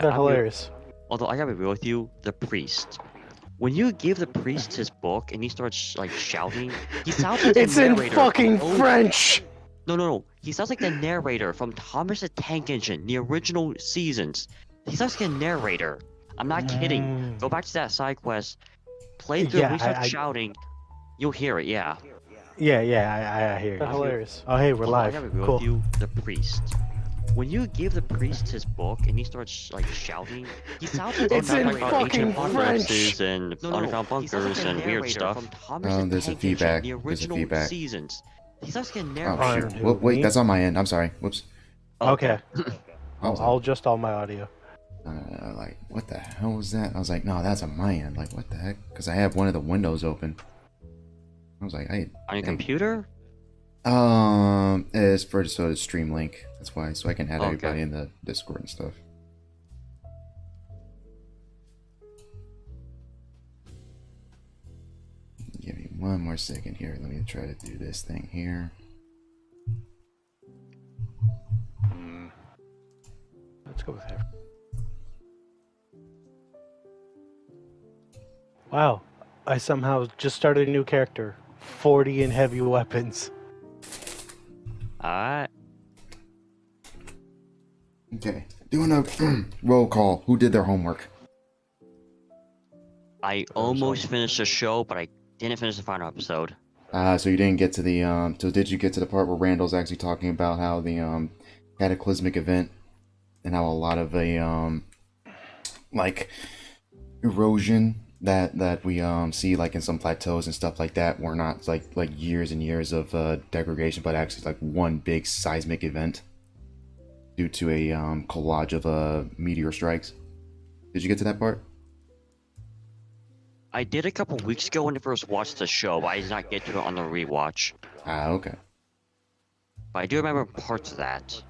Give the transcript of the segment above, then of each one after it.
They're hilarious. Although I gotta be real with you, the priest. When you give the priest his book and he starts like shouting, he sounds like It's the in narrator fucking from French! No. He sounds like the narrator from Thomas the Tank Engine, the original seasons. He sounds like a narrator. I'm not kidding. Go back to that side quest. Play through. Yeah, When he starts shouting, you'll hear it. Yeah. Yeah, I hear you. They're hilarious. Oh, hey, we're Although I live. gotta be real Cool. with you, the priest. When you give the priest his book and he starts like shouting, he sounds like It's in about fucking ancient apocalypses French. and underground bunkers and weird stuff. There's a feedback. The There's a original feedback. seasons. He sounds like a Oh narrator. shoot! Who, Wait, me? that's on my end. I'm sorry. Whoops. Okay. I was I'll adjust all my audio. like, what the hell was that? I was like, no, that's on my end. Like, what the heck? Because I have one of the windows open. I was like, On your computer? it's for so the stream link. That's why, so I can add Okay. everybody in the Discord and stuff. Give me one more second here. Let me try to do this thing here. Let's go with her. Wow. I somehow just started a new character. 40 in heavy weapons. Alright. Okay, doing a roll call. Who did their homework? I almost finished the show, but I didn't finish the final episode. So you didn't get to the so did you get to the part where Randall's actually talking about how the cataclysmic event and how a lot of the like erosion that we see like in some plateaus and stuff like that were not like years and years of degradation, but actually like one big seismic event due to a collage of meteor strikes. Did you get to that part? I did a couple weeks ago when I first watched the show, but I did not get to it on the rewatch. Ah, okay. But I do remember parts of that.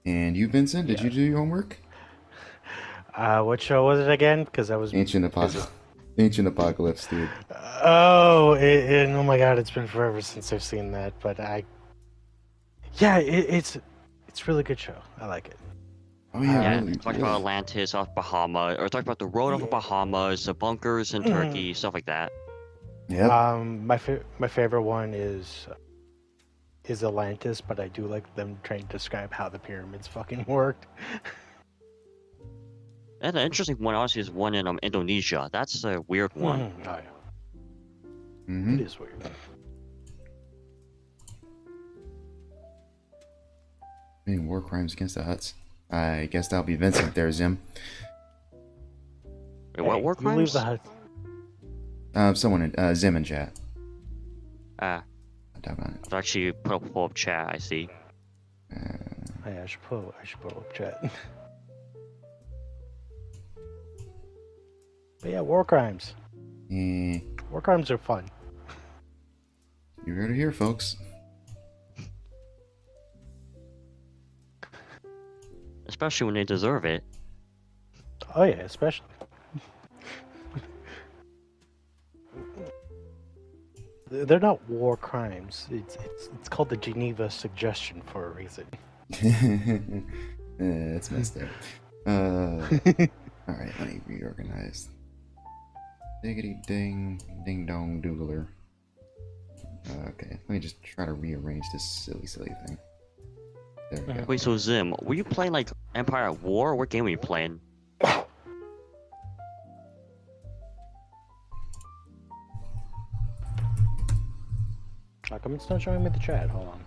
And you, Vincent, did you do your homework? What show was it again? Because I was... Ancient Apocalypse. Ancient Apocalypse, dude. Oh, oh my god, it's been forever since I've seen that, but yeah, it's really good show. I like it. Oh yeah, Yeah, really, talked really. about Atlantis off Bahama, or talked about the road off of Bahamas, the bunkers in Turkey, stuff like that. Yep. My favorite one is Atlantis, but I do like them trying to describe how the pyramids fucking worked. And the interesting one, honestly, is one in Indonesia. That's a weird one. Oh, yeah. Mm-hmm. It is weird. Any war crimes against the Huts? I guess that'll be Vincent there, Zim. Wait, what war You leave crimes? the hut. Someone in Zim in chat. Ah, Doggone it. I've actually pull up chat, I see. Hey, I should pull up chat. But yeah, war crimes. Eh, War crimes are fun. you heard it here, folks. Especially when they deserve it. Oh yeah, especially. They're not war crimes. It's called the Geneva Suggestion for a reason. It's messed up. Alright, let me reorganize. Diggity ding, ding dong doodler. Okay, let me just try to rearrange this silly thing. There we go. Wait, so Zim, were you playing like Empire at War? What game were you playing? How come it's not showing me the chat? Hold on.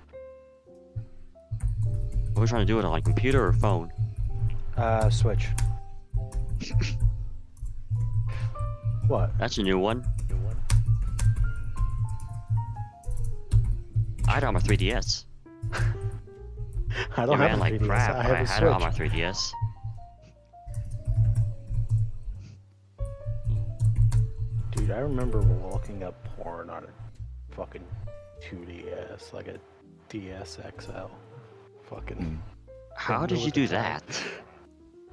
What were you trying to do it on, like computer or phone? Switch. What? That's a new one. I had it on my 3DS. I don't It have ran a like 3DS. crap, I but have I a had it on my Switch. 3DS. Dude, I remember looking up porn on a fucking 2DS, like a DS XL. Fucking. How did you do that?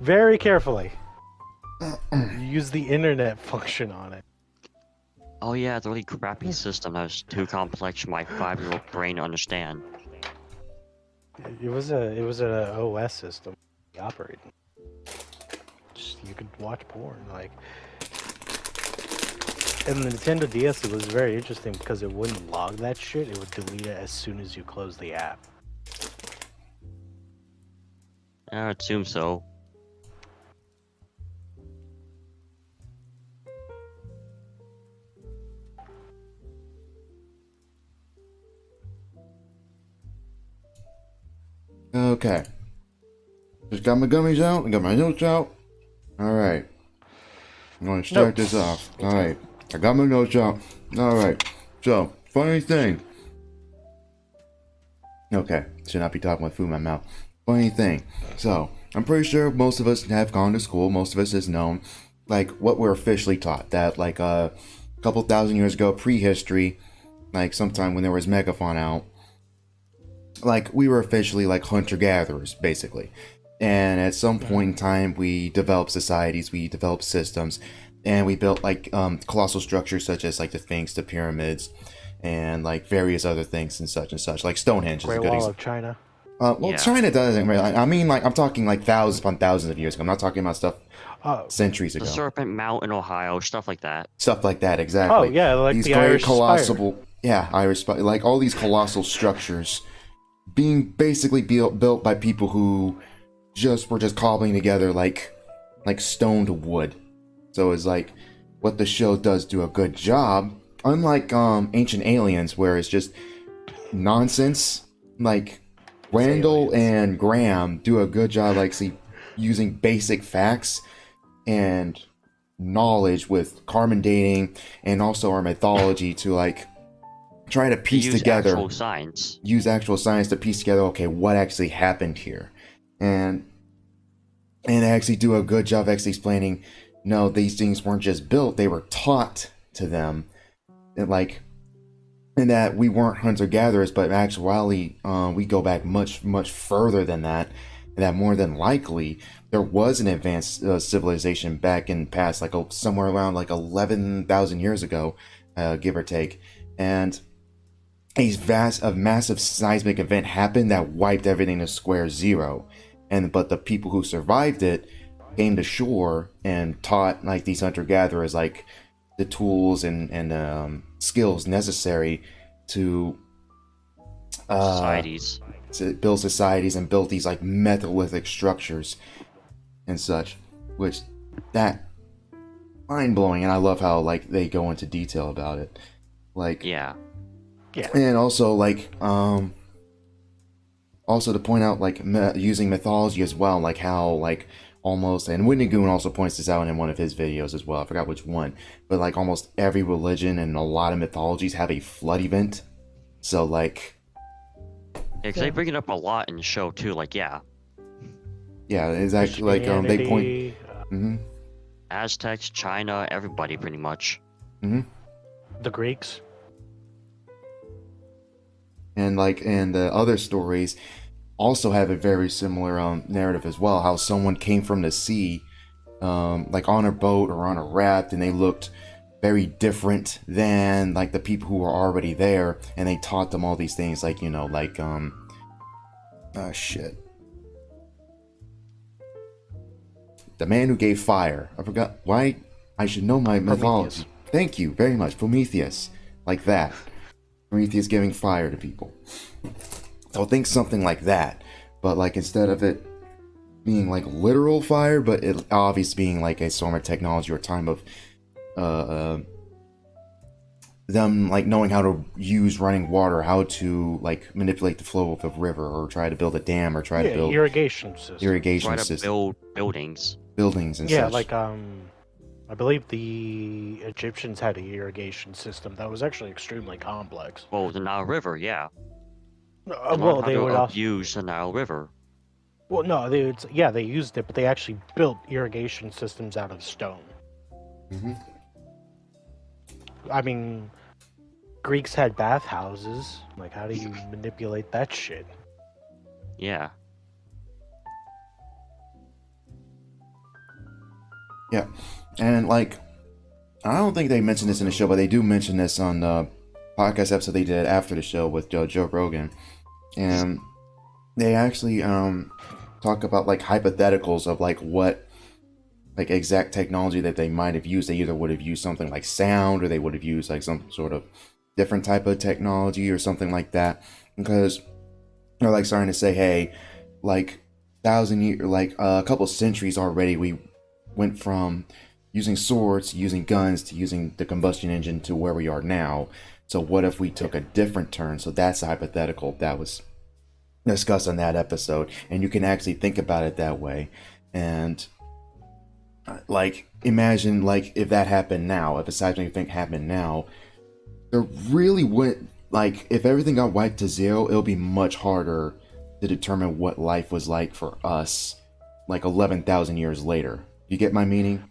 Very carefully. You use the internet function on it. Oh yeah, it's a really crappy system that was too complex for my 5-year-old brain to understand. It was a OS system operating. Just, you could watch porn like. And the Nintendo DS, it was very interesting because it wouldn't log that shit. It would delete it as soon as you close the app. I would assume so. Okay. Just got my gummies out. I got my notes out. All right. I'm going to start this off. All right. I got my notes out. All right. So, funny thing. Okay. Should not be talking with food in my mouth. Funny thing. So, I'm pretty sure most of us have gone to school. Most of us has known, like, what we're officially taught. That, like, a couple thousand years ago, prehistory, like, sometime when there was Megaphon out, like, we were officially, like, hunter-gatherers, basically. And at some point in time, we developed societies, we developed systems, and we built, like, colossal structures such as, like, the Sphinx, the pyramids, and, like, various other things and such. Like, Stonehenge is a Great good Wall example. of China. Well, Yeah. China doesn't really. I mean, like, I'm talking, like, thousands upon thousands of years ago. I'm not talking about stuff Oh, centuries The ago. Serpent Mount in Ohio, stuff like that. Stuff like that, exactly. oh yeah, like These the great Irish colossal, Spire. yeah, Irish Spire, like all these colossal structures being basically built by people who were just cobbling together like stone to wood. So it's like what the show does do a good job, unlike Ancient Aliens, where it's just nonsense. Like Randall and Graham do a good job, like using basic facts and knowledge with carbon dating and also our mythology to like try to piece Use together, actual science. use actual science to piece together, okay, what actually happened here, and they actually do a good job actually explaining, no, these things weren't just built, they were taught to them, and that we weren't hunter-gatherers, but in actuality, we go back much further than that, and that more than likely there was an advanced civilization back in past, like somewhere around like 11,000 years ago, give or take, and a massive seismic event happened that wiped everything to square zero, but the people who survived it came to shore and taught like these hunter-gatherers like the tools and skills necessary to Societies. to build societies and build these like metholithic structures and such, which that mind-blowing, and I love how like they go into detail about it, like Yeah. and also like also to point out like using mythology as well, like how like almost, and Whitney Goon also points this out in one of his videos as well, I forgot which one, but like almost every religion and a lot of mythologies have a flood event. So like Yeah, because they bring it up a lot in the show too. Like, yeah, yeah, it's actually like they point Christianity, mm-hmm, Aztecs, China, everybody pretty much. the Greeks. and the other stories also have a very similar narrative as well, how someone came from the sea, like on a boat or on a raft, and they looked very different than like the people who were already there, and they taught them all these things, like, you know, like shit, the man who gave fire, I forgot why I should know my mythology. Thank you very much, Prometheus, like that. Prometheus giving fire to people. So think something like that, but like instead of it being like literal fire, but it obviously being like a form of technology or time of them like knowing how to use running water, how to like manipulate the flow of a river, or try to build a dam, or try to build irrigation system. Try to system, build buildings. buildings and Yeah, such. like I believe the Egyptians had an irrigation system that was actually extremely complex. Well, the Nile River, yeah. Well, they would also. use the Nile River. Well, no, they would, yeah, they used it, but they actually built irrigation systems out of stone. Mm-hmm. I mean, Greeks had bathhouses. Like, how do you manipulate that shit? Yeah. Yeah, and like, I don't think they mentioned this in the show, but they do mention this on the podcast episode they did after the show with Joe Rogan, and they actually talk about like hypotheticals of like what like exact technology that they might have used. They either would have used something like sound, or they would have used like some sort of different type of technology or something like that. Because they're like starting to say, hey, like thousand year, like a couple centuries already, we went from using swords to using guns to using the combustion engine to where we are now. So what if we took a different turn? So that's a hypothetical that was discussed on that episode, and you can actually think about it that way. And like imagine like if that happened now, if a seismic event happened now, there really wouldn't, like if everything got wiped to zero, it'll be much harder to determine what life was like for us like 11,000 years later. You get my meaning?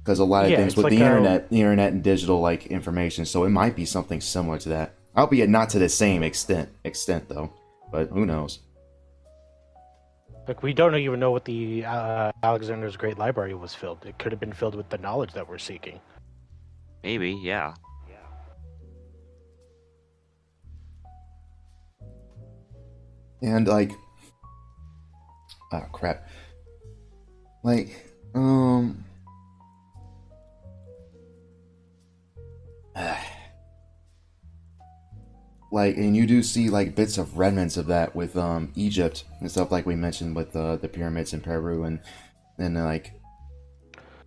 Because a lot of Yeah, things it's with like the internet and digital like information, so it might be something similar to that. Albeit not to the same extent though, but who knows? like we don't even know what the Alexander's Great Library was filled. It could have been filled with the knowledge that we're seeking. Maybe, yeah. And like, oh crap, like like, and you do see like bits of remnants of that with Egypt and stuff, like we mentioned with the pyramids in Peru, and like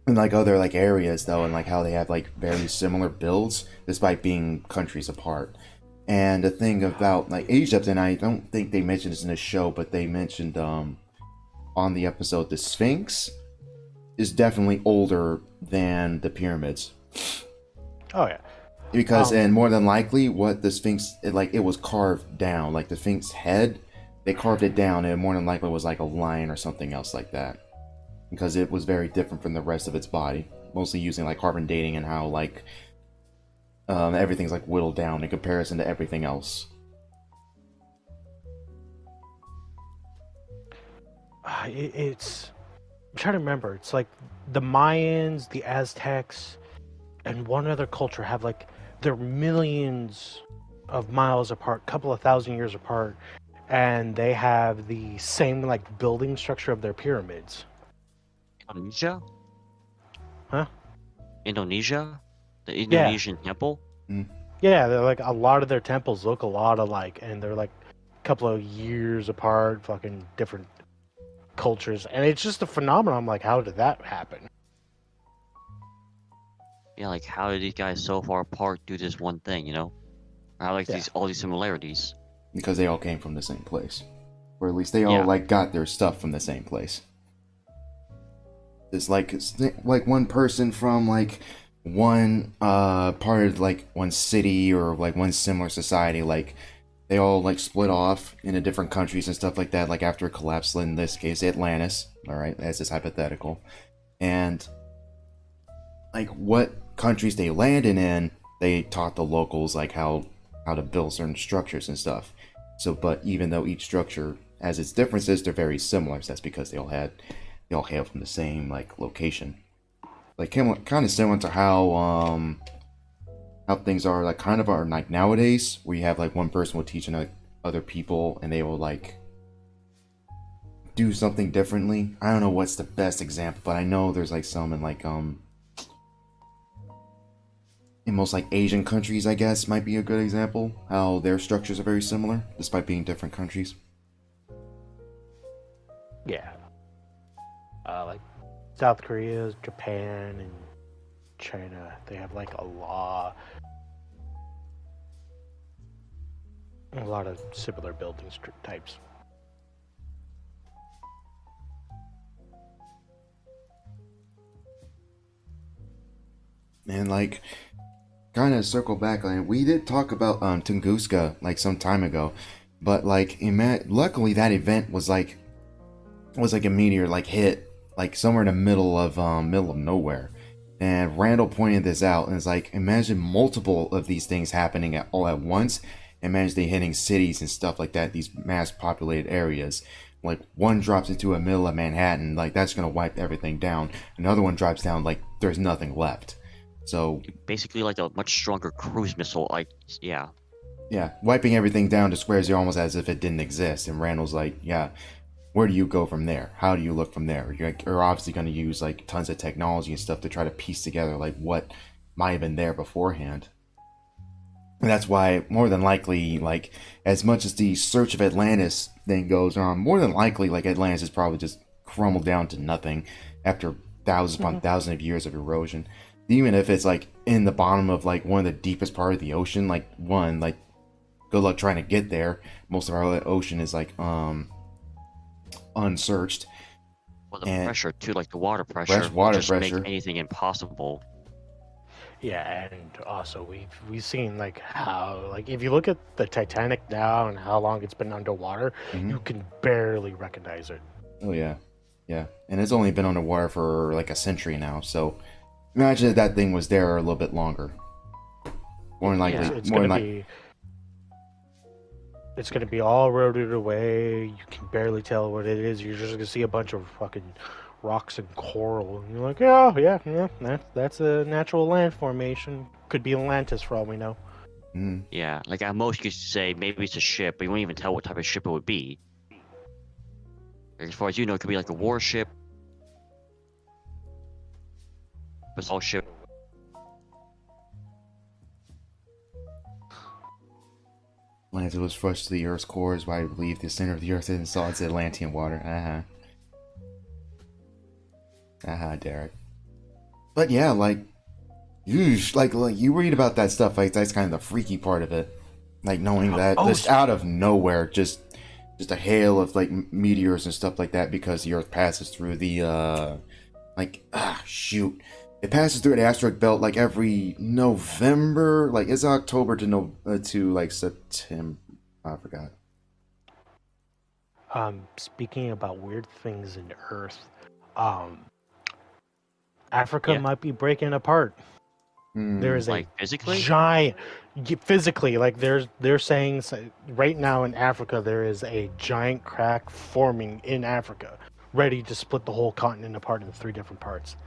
and like other like areas though, and like how they have like very similar builds despite being countries apart. And the thing about like Egypt, and I don't think they mentioned this in the show, but they mentioned on the episode, the Sphinx is definitely older than the pyramids. Oh yeah. Because and more than likely what the Sphinx it was carved down, like the Sphinx head, they carved it down, and more than likely was like a lion or something else like that, because it was very different from the rest of its body, mostly using like carbon dating and how like everything's like whittled down in comparison to everything else. It's I'm trying to remember. It's like the Mayans, the Aztecs, and one other culture have like they're millions of miles apart, couple of thousand years apart, and they have the same like building structure of their pyramids. Indonesia? Huh? Indonesia? The Indonesian temple? Yeah, they're like a lot of their temples look a lot alike, and they're like a couple of years apart, fucking different cultures, and it's just a phenomenon. I'm like, how did that happen? Yeah, like how did these guys so far apart do this one thing, you know? How like Yeah. all these similarities. Because they all came from the same place, or at least they all Yeah. like got their stuff from the same place. It's like one person from like one part of like one city or like one similar society, like they all like split off into different countries and stuff like that, like after a collapse, in this case Atlantis, all right, that's just hypothetical. And like what countries they landed in, they taught the locals like how to build certain structures and stuff. So but even though each structure has its differences, they're very similar. So that's because they all hail from the same like location. Like kind of similar to how things are like kind of are like nowadays, where you have like one person will teach other people, and they will like do something differently. I don't know what's the best example, but I know there's like some in like in most like Asian countries, I guess, might be a good example, how their structures are very similar despite being different countries. Yeah. Like South Korea, Japan, and China, they have like a lot of similar building types. And like kind of circle back, like we did talk about Tunguska like some time ago, but like luckily that event was like a meteor like hit like somewhere in the middle of nowhere. And Randall pointed this out, and it's like, imagine multiple of these things happening all at once. Imagine they hitting cities and stuff like that, these mass populated areas. Like one drops into the middle of Manhattan, like that's gonna wipe everything down. Another one drops down, like there's nothing left. So Basically like a much stronger cruise missile, like yeah. yeah, wiping everything down to square zero almost as if it didn't exist. And Randall's like, yeah, where do you go from there? How do you look from there? You're obviously going to use like tons of technology and stuff to try to piece together like what might have been there beforehand. And that's why, more than likely, like, as much as the search of Atlantis thing goes on, more than likely, like, Atlantis is probably just crumbled down to nothing after thousands upon thousands of years of erosion. Even if it's, like, in the bottom of, like, one of the deepest part of the ocean, like, good luck trying to get there. Most of our ocean is, like, unsearched. Well, the pressure, too, like, the water pressure, water just pressure. make anything impossible. Yeah, and also we've seen like how, like, if you look at the Titanic now and how long it's been underwater, you can barely recognize it. Oh yeah, yeah, and it's only been underwater for like a century now. So imagine if that thing was there a little bit longer. More than likely, It's gonna be all eroded away. You can barely tell what it is. You're just gonna see a bunch of fucking rocks and coral, and you're like, yeah, that's a natural land formation. Could be Atlantis for all we know. Yeah, like at most you could say maybe it's a ship, but you won't even tell what type of ship it would be. As far as you know, it could be like a warship. Basalt ship. Atlantis was flushed to the Earth's core is why I believe the center of the Earth and saw its Atlantean water. Derek. But yeah, like, like you read about that stuff, like that's kind of the freaky part of it. Like knowing that just out of nowhere, just a hail of like meteors and stuff like that, because the Earth passes through the it passes through the asteroid belt like every November, like it's October to like September. I forgot. Speaking about weird things in Earth, Africa might be breaking apart. There is like physically? Giant, physically, like they're saying right now in Africa there is a giant crack forming in Africa, ready to split the whole continent apart into 3 different parts.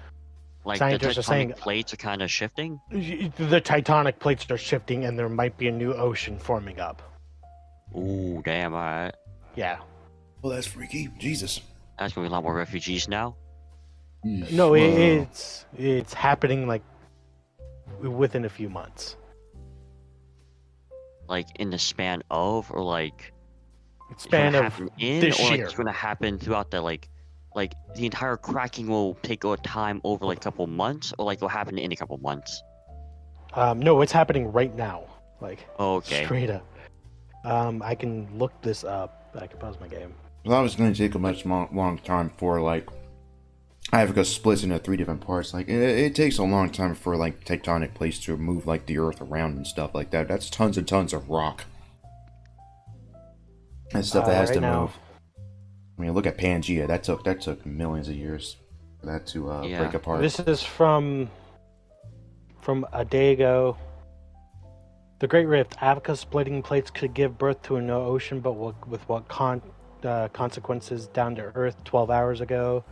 Like scientists the are saying plates are kind of shifting. The tectonic plates are shifting, and there might be a new ocean forming up. Ooh, damn! All right. Yeah. Well, that's freaky. Jesus. That's gonna be a lot more refugees now. No, it's happening like within a few months. Like in the span of, or like Span of this or like year. it's gonna happen throughout the like the entire cracking will take a time over like a couple months, or like it'll happen in a couple months. No, it's happening right now. Like okay. Straight up. I can look this up. I can pause my game. Well, that was going to take a much long time for like Africa splits into 3 different parts. Like it takes a long time for like tectonic plates to move like the Earth around and stuff like that. That's tons and tons of rock and stuff that has to move. I mean, look at Pangea. That took millions of years for that to break apart. This is from a day ago. The Great Rift. Africa's splitting plates could give birth to a new ocean, but with what consequences? Down to Earth 12 hours ago.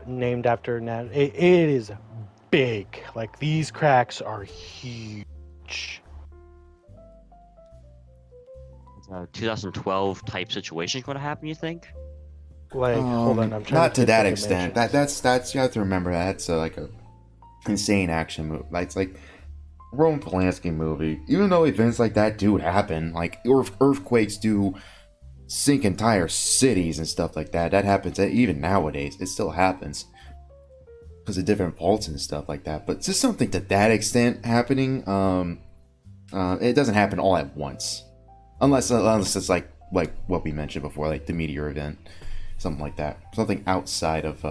Named after it is big. Like, these cracks are huge. 2012 type situation going to happen, you think? Like, hold on, I'm trying not to that extent. That's you have to remember that's like a insane action movie. Like, it's like Roman Polanski movie. Even though events like that do happen, like earthquakes do sink entire cities and stuff like that. That happens even nowadays. It still happens because of different faults and stuff like that. But just something to that extent happening, it doesn't happen all at once, unless it's like what we mentioned before, like the meteor event, something like that. Something outside of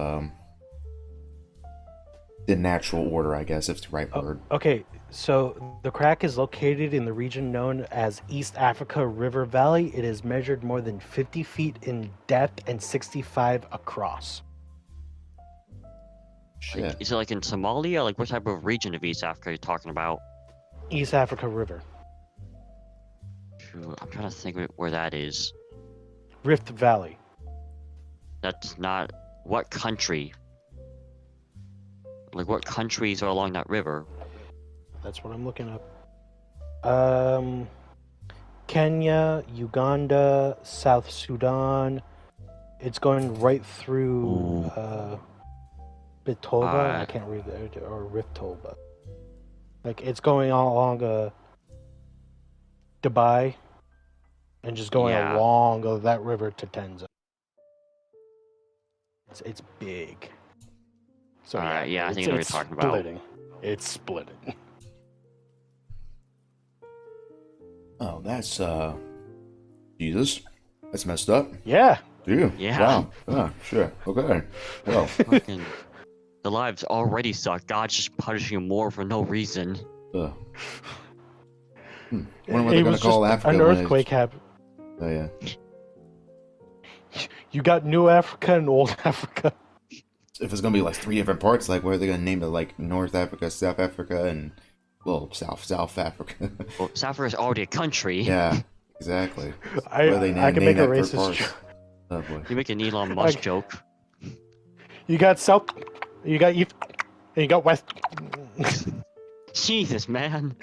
the natural order, I guess, if it's the right word. Okay, so the crack is located in the region known as East Africa River Valley. It is measured more than 50 feet in depth and 65 across. Shit. Like, is it like in Somalia? Like, what type of region of East Africa are you talking about? East Africa River. I'm trying to think where that is. Rift Valley. That's not... What country? Like, what countries are along that river? That's what I'm looking up. Um, Kenya, Uganda, South Sudan. It's going right through Ooh. Bitoba. I can't read it, or Riftoba. Like it's going all along Dubai, and just going Yeah. along that river to Tenza. It's big. So Yeah, I think I know what you're talking about. splitting. It's splitting. Oh, that's Jesus. That's messed up. Yeah. Dude. Yeah. Wow. Ah, sure. Okay. Well. Fucking, the lives already suck. God's just punishing you more for no reason. Wonder what they're gonna call Africa. An earthquake happened. Oh yeah. You got New Africa and Old Africa. If it's gonna be like 3 different parts, like what are they gonna name it? Like North Africa, South Africa, and South Africa. Well, South Africa is already a country. Yeah, exactly. I can make a racist joke. Oh boy. You make an Elon Musk joke. You got South, you got East, and you got West. Jesus, man.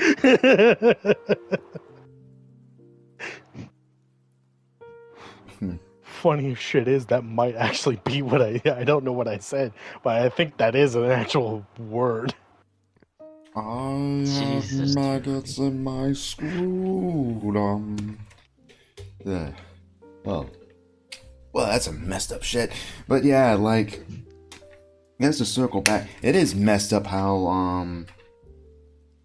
Funny shit is that might actually be what I don't know what I said, but I think that is an actual word. I Jesus. have maggots in my scrotum. Yeah. Well, that's some messed up shit. But yeah, like, I guess to circle back, it is messed up how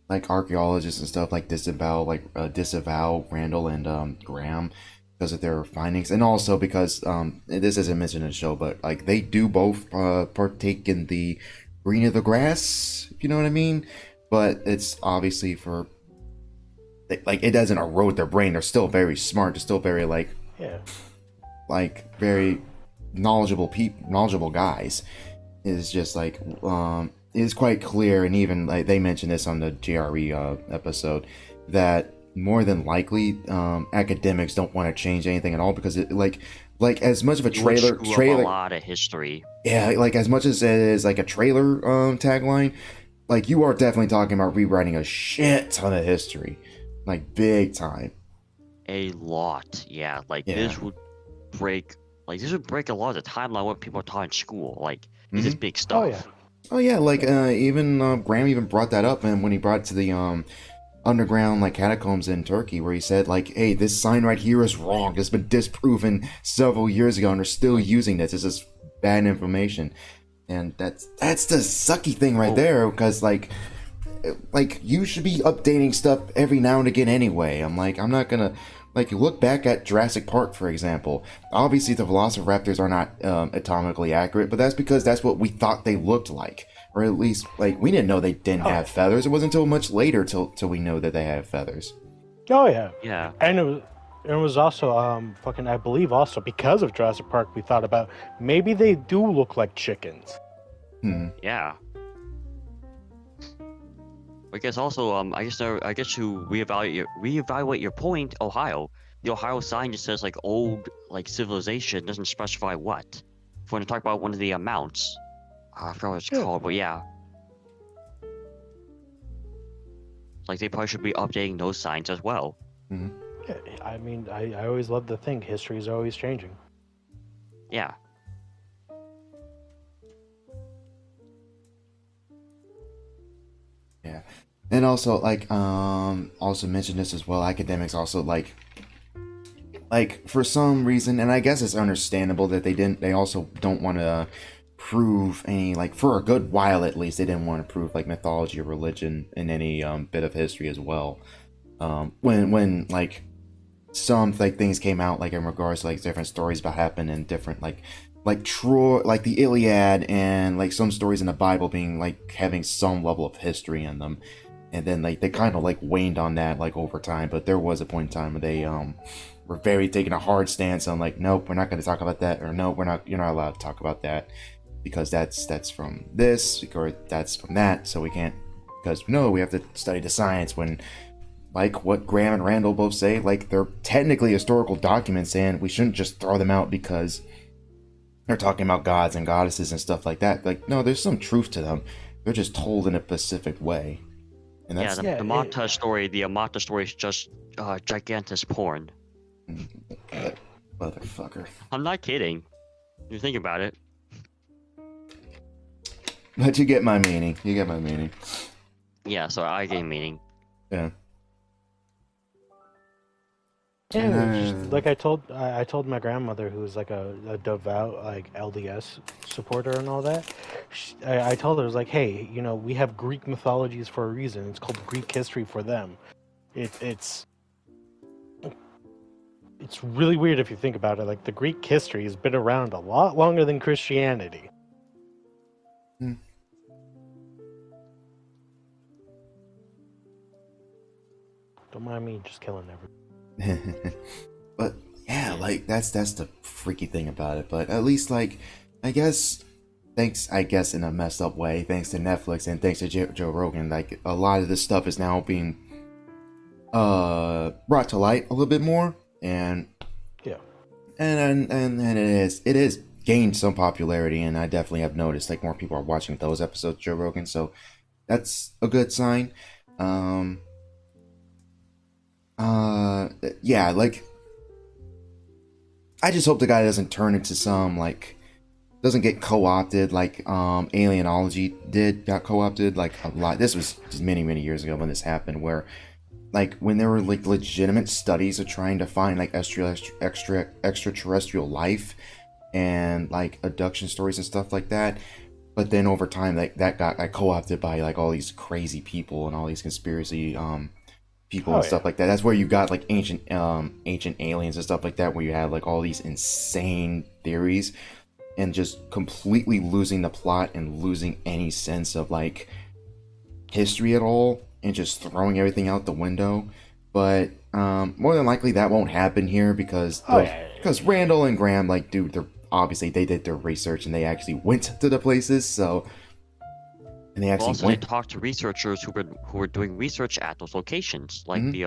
like archaeologists and stuff like disavow Randall and Graham because of their findings, and also because this isn't mentioned in the show, but like they do both partake in the green of the grass, if you know what I mean. But it's obviously for like it doesn't erode their brain. They're still very smart. They're still very like very knowledgeable guys. It's just like it's quite clear, and even like they mentioned this on the JRE episode, that more than likely academics don't want to change anything at all, because it like as much of a trailer a lot of history. Yeah, like as much as it is like a trailer tagline, like you are definitely talking about rewriting a shit ton of history, like big time. A lot, yeah. This would break a lot of the timeline what people are taught in school. Like this is big stuff. Oh yeah, like even Graham even brought that up, and when he brought it to the underground like catacombs in Turkey, where he said like, hey, this sign right here is wrong. It's been disproven several years ago, and they're still using this. This is bad information, and that's the sucky thing right there, because like you should be updating stuff every now and again anyway. I'm not gonna. Like, you look back at Jurassic Park, for example. Obviously, the Velociraptors are not atomically accurate, but that's because that's what we thought they looked like. Or at least, like, we didn't know they didn't have feathers. It wasn't until much later till we know that they have feathers. Oh, yeah. Yeah. And it was also, I believe also, because of Jurassic Park, we thought about, maybe they do look like chickens. Yeah. I guess also, I guess to reevaluate your point, Ohio. The Ohio sign just says like old civilization, doesn't specify what. If we're gonna talk about one of the mounts, I forgot what it's called, but yeah. Like they probably should be updating those signs as well. Mm-hmm. Yeah, I mean, I always love to think history is always changing. Yeah. Yeah. And also, like, also mention this as well, academics also, like, for some reason, and I guess it's understandable that they also don't want to prove any, like, for a good while at least, they didn't want to prove, like, mythology or religion in any, bit of history as well. When, like, some, like, things came out, like, in regards to, like, different stories about happened in different, like Troy, like the Iliad, and like some stories in the Bible being like having some level of history in them, and then like they kind of like waned on that like over time. But there was a point in time where they were very taking a hard stance on like, nope, we're not going to talk about that, or no, you're not allowed to talk about that because that's from this or that's from that, so we can't, because no, we have to study the science. When like what Graham and Randall both say, like they're technically historical documents and we shouldn't just throw them out because they're talking about gods and goddesses and stuff like that. Like, no, there's some truth to them. They're just told in a specific way. And Yeah, that's the, Yeah, the Mata story. The Mata story is just gigantic porn. that motherfucker. I'm not kidding. You think about it. But you get my meaning. You get my meaning. Yeah, so I get meaning. Yeah. yeah. It's just like I told my grandmother, who was like a devout like LDS supporter and all that. I told her, I was like, hey, you know, we have Greek mythologies for a reason. It's called Greek history for them. It's really weird if you think about it. Like the Greek history has been around a lot longer than Christianity. Hmm. Don't mind me just killing everything. But yeah, like that's the freaky thing about it. But at least like, I guess in a messed up way, thanks to Netflix and thanks to Joe Rogan, like a lot of this stuff is now being brought to light a little bit more, and Yeah. and it is gained some popularity, and I definitely have noticed like more people are watching those episodes of Joe Rogan, so that's a good sign. Yeah, like I just hope the guy doesn't turn into some like doesn't get co-opted like Alienology got co-opted like a lot. This was just many years ago when this happened, where like when there were like legitimate studies of trying to find like extraterrestrial life and like abduction stories and stuff like that, but then over time like that got co-opted by like all these crazy people and all these conspiracy people and stuff like that. That's where you got like ancient aliens and stuff like that, where you had like all these insane theories and just completely losing the plot and losing any sense of like history at all and just throwing everything out the window. But more than likely that won't happen here because because Randall and Graham, like, dude, they're obviously they did their research and they actually went to the places, so and they actually Also, went. they talked to researchers who were doing research at those locations, like the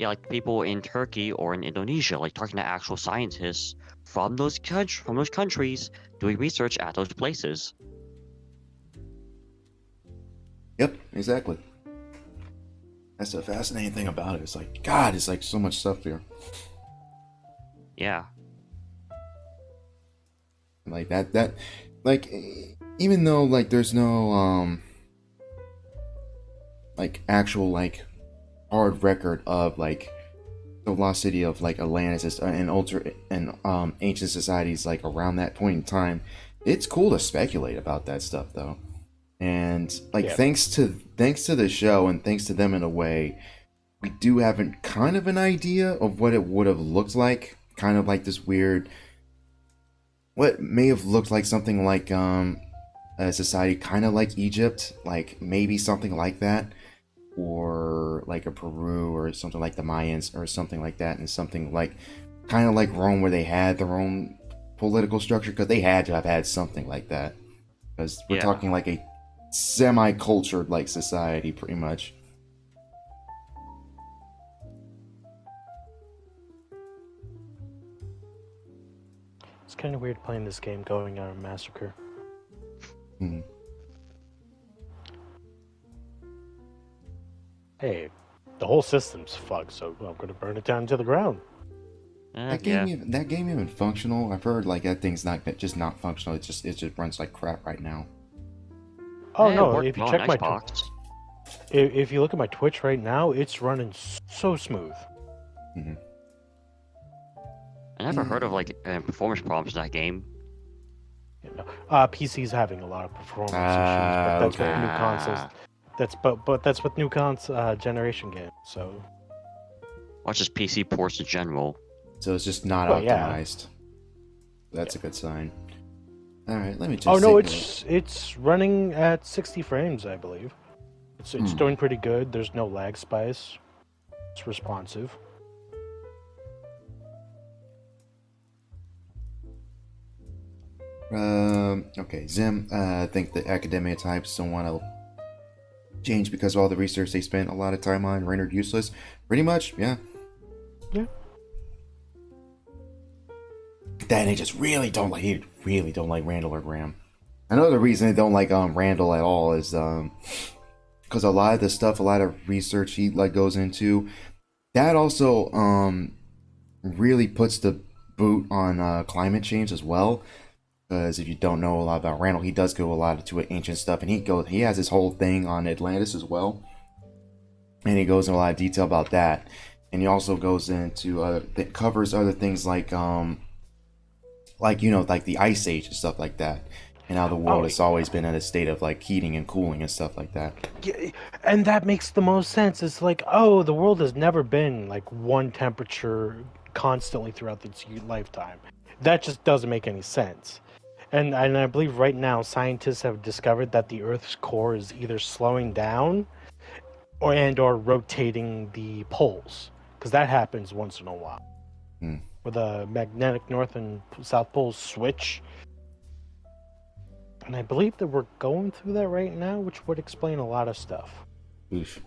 like people in Turkey or in Indonesia, like talking to actual scientists from those countries doing research at those places. Yep, exactly. That's the fascinating thing about it. It's like, God, it's like so much stuff here. Yeah. Like that like even though like there's no like actual like hard record of like the lost city of like Atlantis and ancient societies like around that point in time, it's cool to speculate about that stuff though. And like thanks to the show and thanks to them in a way, we do have kind of an idea of what it would have looked like, kind of like this weird what may have looked like something like a society kind of like Egypt, like maybe something like that, or like a Peru or something like the Mayans or something like that, and something like kind of like Rome where they had their own political structure, because they had to have had something like that, because we're talking like a semi-cultured like society pretty much. It's kind of weird playing this game going on a massacre. Hey, the whole system's fucked, so I'm gonna burn it down to the ground. That game even functional? I've heard like that thing's not not functional. It just runs like crap right now. Oh no! If you check my if you look at my Twitch right now, it's running so smooth. I never heard of like performance problems in that game. PC's having a lot of performance issues, but that's with new consoles. That's with new generation games. So, Watch just PC ports in general. So it's just not optimized. That's a good sign. All right, let me just. Oh no, it's running at 60 frames, I believe. It's doing pretty good. There's no lag spikes. It's responsive. Okay, Zim, I think the academia types don't want to change because all the research they spent a lot of time on rendered useless. Pretty much, yeah. Yeah. That they just really don't like Randall or Graham. I know the reason they don't like Randall at all is because a lot of the stuff, a lot of research he like goes into, that also really puts the boot on climate change as well. Because if you don't know a lot about Randall, he does go a lot into ancient stuff, and he has his whole thing on Atlantis as well, and he goes in a lot of detail about that. And he also goes into covers other things like like the Ice Age and stuff like that, and how the world has always been in a state of like heating and cooling and stuff like that. Yeah, and that makes the most sense. It's like, oh, the world has never been like one temperature constantly throughout its lifetime. That just doesn't make any sense. And I believe right now scientists have discovered that the Earth's core is either slowing down or rotating the poles, because that happens once in a while. Where the magnetic north and south poles switch. And I believe that we're going through that right now, which would explain a lot of stuff. Oof.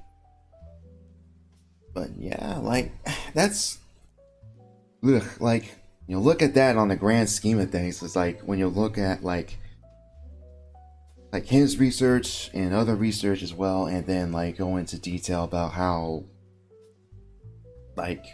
But yeah, like that's like you look at that on the grand scheme of things. It's like when you look at like his research and other research as well, and then like go into detail about how like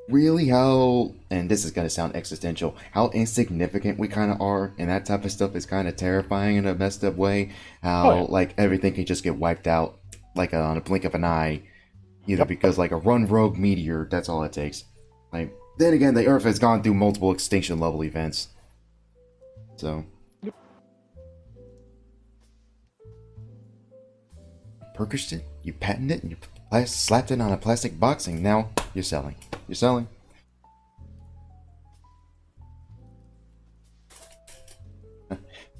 really how, and this is gonna sound existential, how insignificant we kind of are, and that type of stuff is kind of terrifying in a messed up way. How like everything can just get wiped out like on a blink of an eye, either because like a run rogue meteor, that's all it takes. Like then again, the Earth has gone through multiple extinction level events, so. Purchased it, you patented it, and you slapped it on a plastic box, and now you're selling. You're selling.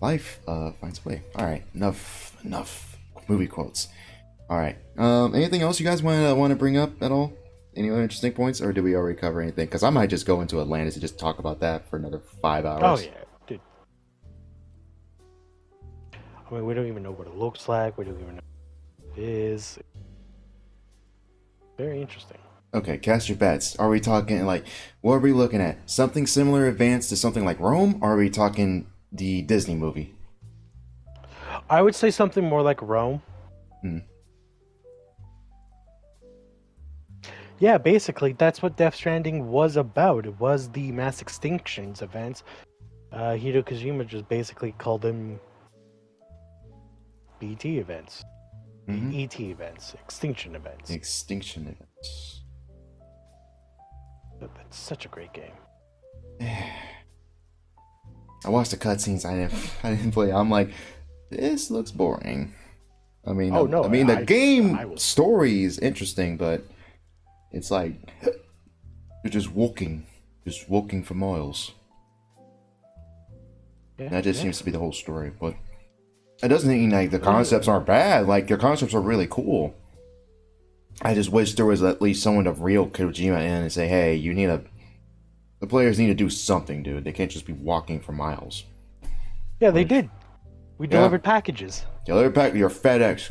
Life finds a way. Alright, enough movie quotes. Alright, anything else you guys want to bring up at all? Any other interesting points, or did we already cover anything? Because I might just go into Atlantis and just talk about that for another 5 hours. Oh yeah, dude. I mean, we don't even know what it looks like. We don't even know what it is. Very interesting. Okay, cast your bets. Are we talking like, what are we looking at? Something similar advanced to something like Rome, or are we talking the Disney movie? I would say something more like Rome. Yeah, basically, that's what Death Stranding was about. It was the mass extinctions events. Hideo Kojima just basically called them BT events. ET events. Extinction events. Extinction events. That's such a great game. I watched the cutscenes. I didn't play. I'm like, this looks boring. I mean, the game story is interesting, but it's like you're just walking for miles. Yeah, that just seems to be the whole story. But it doesn't mean like the concepts aren't bad. Like the concepts are really cool. I just wish there was at least someone to reel Kojima in and say, "Hey, the players need to do something, dude. They can't just be walking for miles." Yeah, they did. We delivered packages. Delivered your FedEx.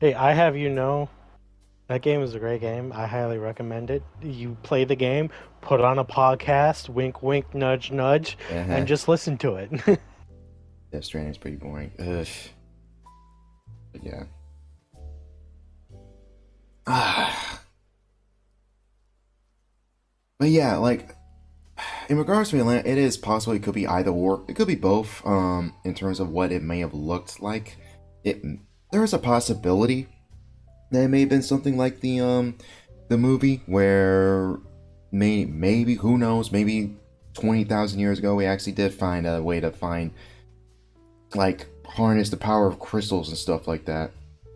Hey, I have that game is a great game. I highly recommend it. You play the game, put on a podcast, wink, wink, nudge, nudge, and just listen to it. Death Stranding is pretty boring. Ugh. But yeah. But yeah, like in regards to Atlanta, it is possible it could be either or. It could be both. In terms of what it may have looked like, there is a possibility that it may have been something like the movie, where maybe who knows, maybe 20,000 years ago we actually did find a way to like harness the power of crystals and stuff like that.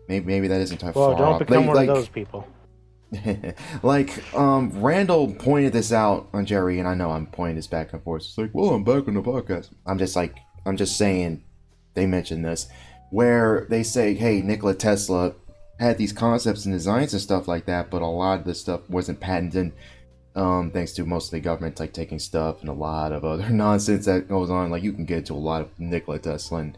Maybe that isn't too far off. Well, don't become one of those people. Like, Randall pointed this out on Jerry, and I know I'm pointing this back and forth. It's like, well, I'm back on the podcast. I'm just saying, they mentioned this, where they say, hey, Nikola Tesla had these concepts and designs and stuff like that, but a lot of this stuff wasn't patented, thanks to most of the government, like, taking stuff and a lot of other nonsense that goes on. Like, you can get into a lot of Nikola Tesla and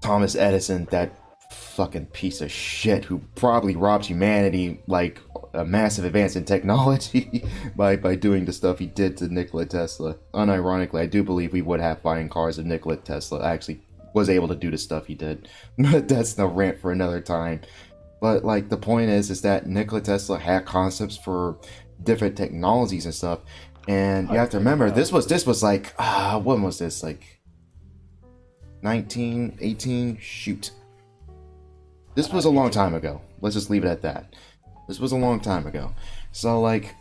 Thomas Edison, that fucking piece of shit who probably robbed humanity like a massive advance in technology by doing the stuff he did to Nikola Tesla. Unironically, I do believe we would have flying cars if Nikola Tesla actually was able to do the stuff he did. But that's no rant for another time. But like the point is that Nikola Tesla had concepts for different technologies and stuff, and you have to remember this was like when was this, like 1918? Shoot, this was a long time ago. Let's just leave it at that. This was a long time ago. So like,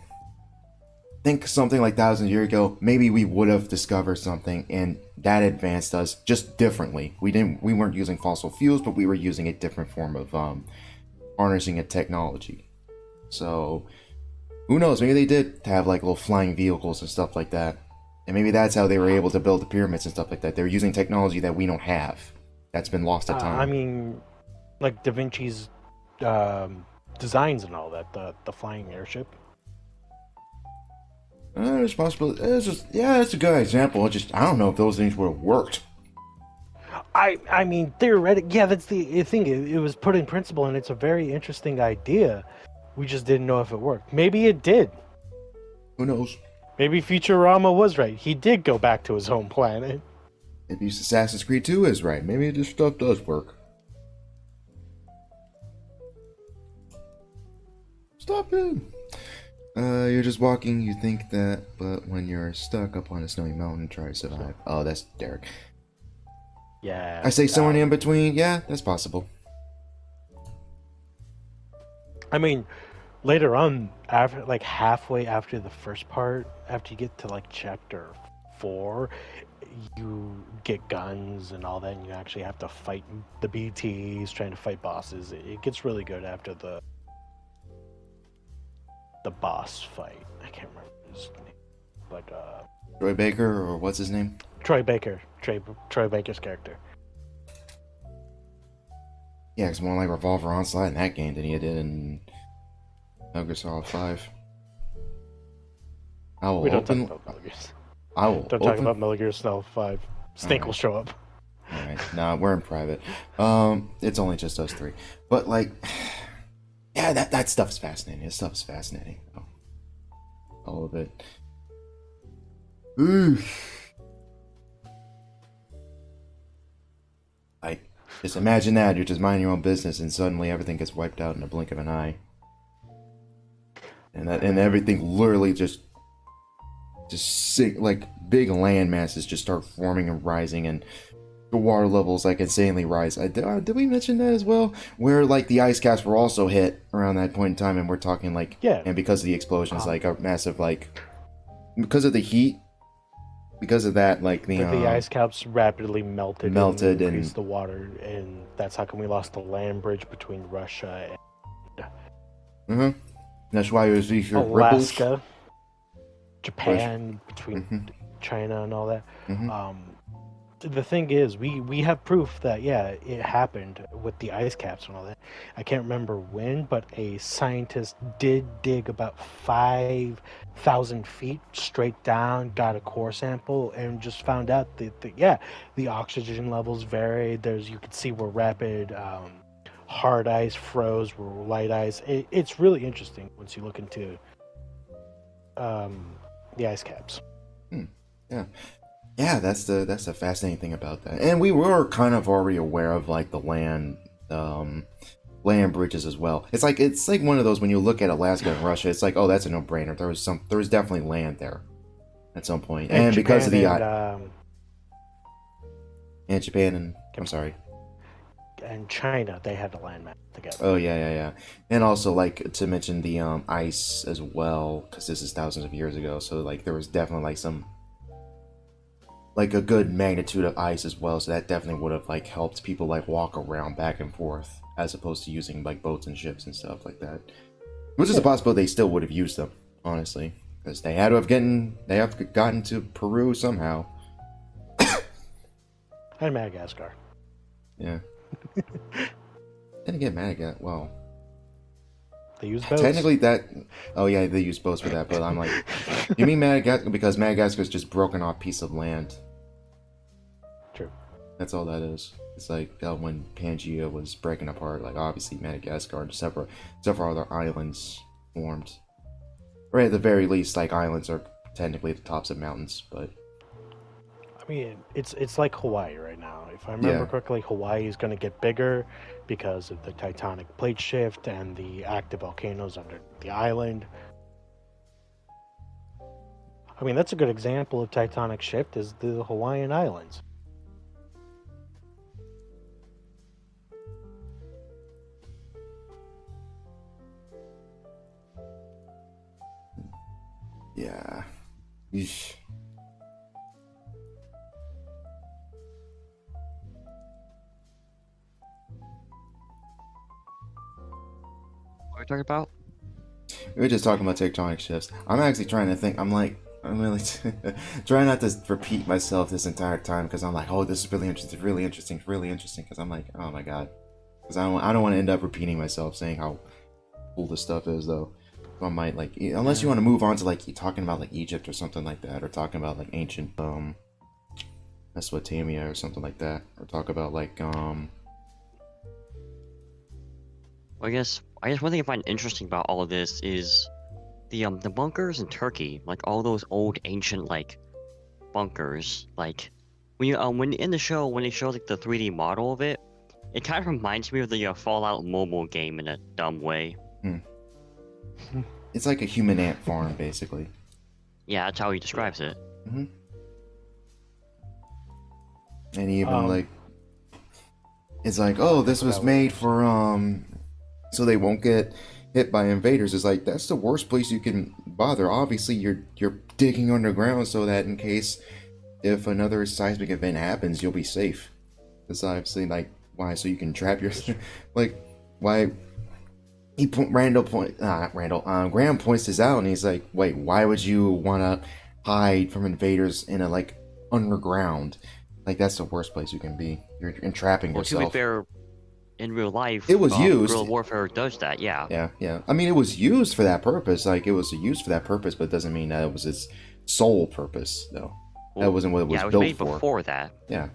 think something like thousands of years ago, maybe we would have discovered something and that advanced us just differently. We weren't using fossil fuels, but we were using a different form of harnessing a technology. So who knows, maybe they did have like little flying vehicles and stuff like that, and maybe that's how they were able to build the pyramids and stuff like that. They were using technology that we don't have, that's been lost to time. I mean, like Da Vinci's designs and all that, the flying airship. It's possible. It's just, yeah, it's a good example. It's just, I don't know if those things would have worked. I mean, theoretically, yeah, that's the thing. It was put in principle, and it's a very interesting idea. We just didn't know if it worked. Maybe it did. Who knows? Maybe Futurama was right. He did go back to his home planet. Maybe Assassin's Creed 2 is right. Maybe this stuff does work. Stop it! You're just walking, you think that, but when you're stuck up on a snowy mountain, try to survive. Oh, that's Derek. Yeah. I say somewhere in between. Yeah, that's possible. I mean, later on, after like halfway after the first part, after you get to like chapter 4, you get guns and all that, and you actually have to fight the BTs, trying to fight bosses. It gets really good after the boss fight. I can't remember his name, but Troy Baker, or what's his name? Troy Baker. Troy Baker's character. Yeah, it's more like Revolver Onslaught in that game than he did in Metal Gear Solid 5. We don't talk about Metal Gear. Don't talk about Metal Gear Solid 5. Stink will show up. Alright, nah, we're in private. It's only just us three. But like, yeah, that stuff's fascinating. This stuff is fascinating. All of it. Like, just imagine that you're just minding your own business and suddenly everything gets wiped out in a blink of an eye, and everything literally just sink, like big land masses just start forming and rising, and the water levels like insanely rise. Did we mention that as well? Where like the ice caps were also hit around that point in time, and we're talking like, yeah, and because of the explosions, like a massive, like, because of the heat, because of that, like the ice caps rapidly melted and increased and the water, and that's how come we lost the land bridge between Russia and that's why it was Alaska, ripples. Japan, between China and all that. The thing is, we have proof that, yeah, it happened with the ice caps and all that. I can't remember when, but a scientist did dig about 5,000 feet straight down, got a core sample, and just found out that the oxygen levels varied. You could see where rapid hard ice froze, where light ice. It's really interesting once you look into the ice caps. Yeah, that's the fascinating thing about that. And we were kind of already aware of like the land bridges as well. It's like one of those, when you look at Alaska and Russia, it's like, oh, that's a no-brainer. There was definitely land there at some point. And because of the and Japan and I'm sorry. And China, they had the land map together. Oh yeah. And also, like, to mention the ice as well, because this is thousands of years ago. So like there was definitely like some, like, a good magnitude of ice as well, so that definitely would have like helped people like walk around back and forth, as opposed to using like boats and ships and stuff like that. Which is a possibility they still would have used them, honestly, because they had to have gotten to Peru somehow. And Madagascar. Yeah. Then again, Madagascar. Well, they use boats. Technically, that. Oh yeah, they use boats for that. But I'm like, you mean Madagascar, because Madagascar is just broken off piece of land. True. That's all that is. It's like when Pangea was breaking apart. Like, obviously Madagascar and several other islands formed. Or at the very least, like, islands are technically the tops of mountains, but. I mean, it's like Hawaii right now. If I remember Yeah. correctly, Hawaii is going to get bigger because of the tectonic plate shift and the active volcanoes under the island. I mean, that's a good example of tectonic shift is the Hawaiian Islands. Yeah. Yeesh. What are we talking about? We were just talking about tectonic shifts. I'm actually trying to think. I'm like, I'm really trying not to repeat myself this entire time because I'm like, oh, this is really interesting, really interesting, really interesting. Because I'm like, oh my god, because I don't want to end up repeating myself saying how cool this stuff is though. So I might like, unless you want to move on to like talking about like Egypt or something like that, or talking about like ancient Mesopotamia or something like that, or talk about like Well, I guess one thing I find interesting about all of this is the bunkers in Turkey, like all those old ancient like bunkers. Like when in the show when they show like the 3D model of it, it kind of reminds me of the Fallout mobile game in a dumb way. it's like a human ant farm basically. Yeah, that's how he describes it. hmm And even like, it's like, oh, this was made for so they won't get hit by invaders. It's like that's the worst place you can bother. Obviously, you're digging underground so that in case if another seismic event happens, you'll be safe. That's obviously like why, so you can trap your like why. Graham points this out, and he's like, "Wait, why would you want to hide from invaders in a like underground? Like that's the worst place you can be. You're entrapping Well, to be yourself." fair, in real life, It was used. Guerrilla warfare does that. Yeah. Yeah. I mean, it was used for that purpose. Like it was used for that purpose, but it doesn't mean that it was its sole purpose, though. Well, That wasn't what it was yeah, it was built made for. before that. Yeah.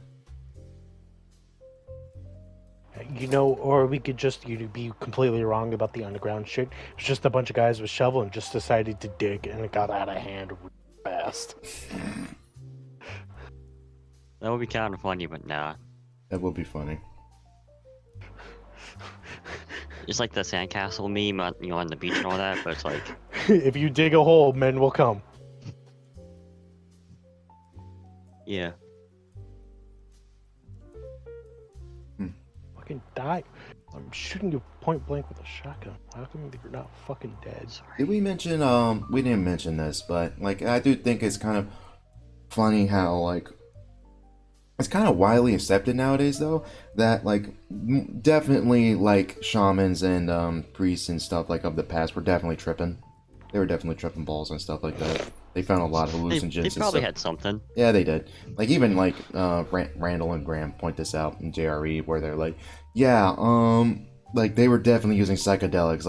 You know, or we could just be completely wrong about the underground shit. It's just a bunch of guys with shovel and just decided to dig, and it got out of hand real fast. That would be kind of funny, but nah. That would be funny. It's like the sandcastle meme, on the beach and all that. But it's like, If you dig a hole, men will come. yeah. Fucking die. I'm shooting you point blank with a shotgun. How come you're not fucking dead? Did we mention? We didn't mention this, but like I do think it's kind of funny how like it's kind of widely accepted nowadays though that like definitely like shamans and priests and stuff like of the past were definitely tripping. They were definitely tripping balls and stuff like that. They found a lot of They hallucinogens and probably stuff. had something. Yeah, they did. Like even like Randall and Graham point this out in JRE where they're like, yeah, like they were definitely using psychedelics,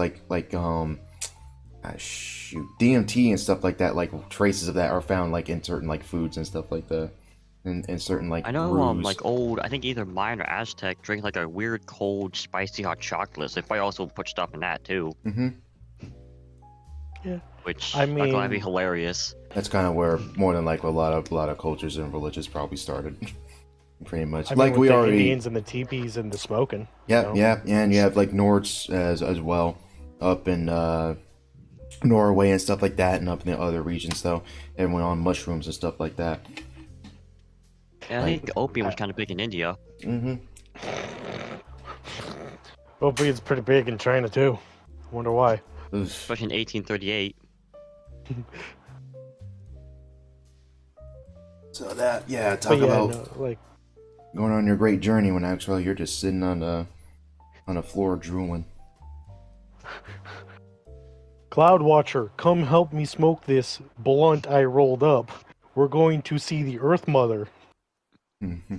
shoot, DMT and stuff like that. Like traces of that are found like in certain like foods and stuff like that, and certain like I know, brews. like old, I think either Mayan or Aztec drink like a weird, cold, spicy hot chocolate. So they probably also put stuff in that too. Mm-hmm. Yeah. Which I I mean, that'd be mean- hilarious. That's kind of where more than like a lot of cultures and religions probably started. Pretty much, I like mean, we with the already. Indians and the teepees and the smoking. Yeah, you know? yeah, and you have like Nords as well up in Norway and stuff like that, and up in the other regions though. Everyone on mushrooms and stuff like that. And I think opium was kind of big in India. Mm-hmm. Hopefully it's pretty big in China too. I wonder why. Especially in 1838. So that, yeah, But talk yeah, about no, like going on your great journey when actually you're just sitting on a floor drooling. Cloud Watcher, come help me smoke this blunt I rolled up. We're going to see the Earth Mother. Mm-hmm.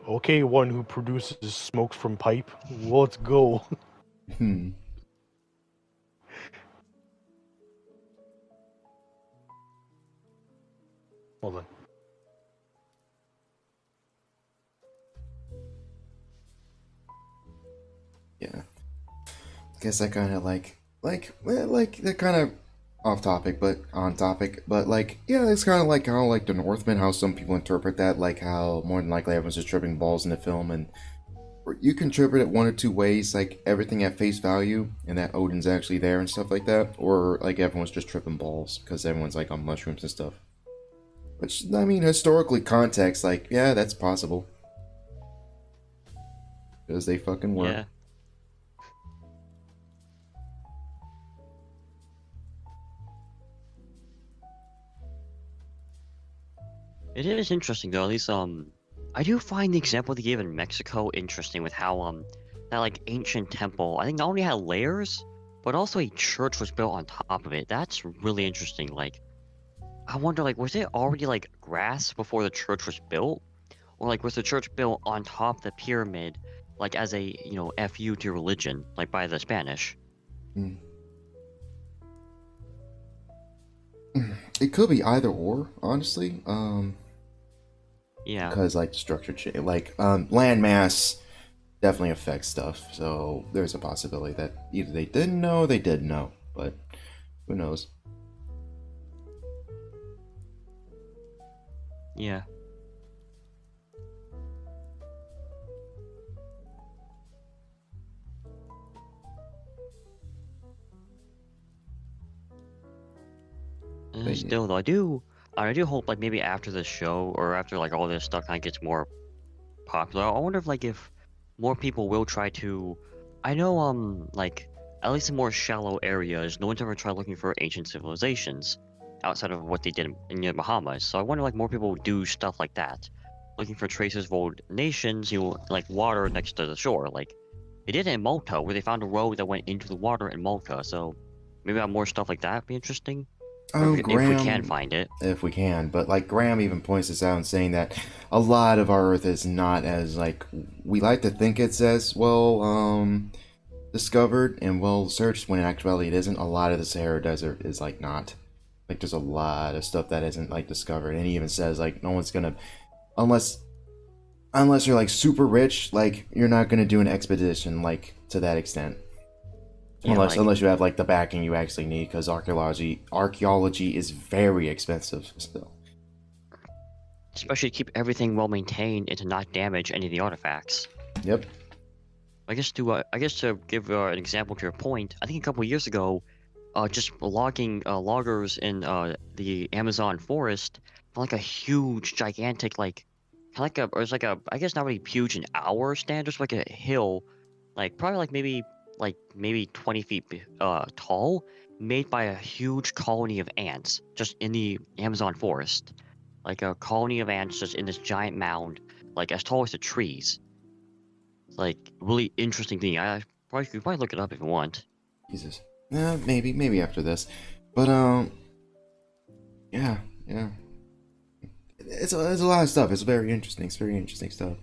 Okay, one who produces smokes from pipe. Let's go. Hmm. Hold on. Yeah. Guess I kind of like that kind of off topic, but on topic. But like, yeah, it's kind of like how like the Northman, how some people interpret that, like how more than likely everyone's just tripping balls in the film, and you can interpret it one or two ways, like everything at face value, and that Odin's actually there and stuff like that, or like everyone's just tripping balls because everyone's like on mushrooms and stuff. Which I mean, historically context, like yeah, that's possible because they fucking work. Yeah. It is interesting though. At least I do find the example they gave in Mexico interesting with how that like ancient temple. I think not only had layers, but also a church was built on top of it. That's really interesting. Like, I wonder, like, was it already like grass before the church was built, or like was the church built on top of the pyramid, like as a fu to religion, like by the Spanish? Mm. It could be either or, honestly. Yeah. Because like structure change, like landmass definitely affects stuff. So there's a possibility that either they didn't know, or they did know, but who knows? Yeah. But yeah. Still though, I do hope like maybe after the show or after like all this stuff kind of gets more popular, I wonder if more people will try to. I know like at least in more shallow areas, no one's ever tried looking for ancient civilizations outside of what they did in the Bahamas. So I wonder like more people do stuff like that, looking for traces of old nations, like water next to the shore. Like they did it in Malta, where they found a road that went into the water in Malta. So maybe have more stuff like that would be interesting. Oh, If Graham, we can find it. if we can, but like Graham even points this out and saying that a lot of our Earth is not as like we like to think it's as well discovered and well searched when in actuality it isn't. A lot of the Sahara Desert is like not. Like there's a lot of stuff that isn't like discovered, and he even says like no one's gonna unless you're like super rich, like you're not gonna do an expedition like to that extent. Yeah, Unless you have like the backing you actually need, because archaeology is very expensive still. especially to keep everything well maintained and to not damage any of the artifacts. Yep. I guess to give an example to your point, I think a couple years ago, just loggers in the Amazon forest found like a huge, gigantic like it was like a I guess not really huge in our standards, like a hill, like probably like maybe 20 feet tall, made by a huge colony of ants just in the Amazon forest. Like a colony of ants just in this giant mound, like as tall as the trees. It's like really interesting thing. You could probably look it up if you want. Jesus. Yeah, maybe after this, but yeah. It's a lot of stuff. It's very interesting. It's very interesting stuff.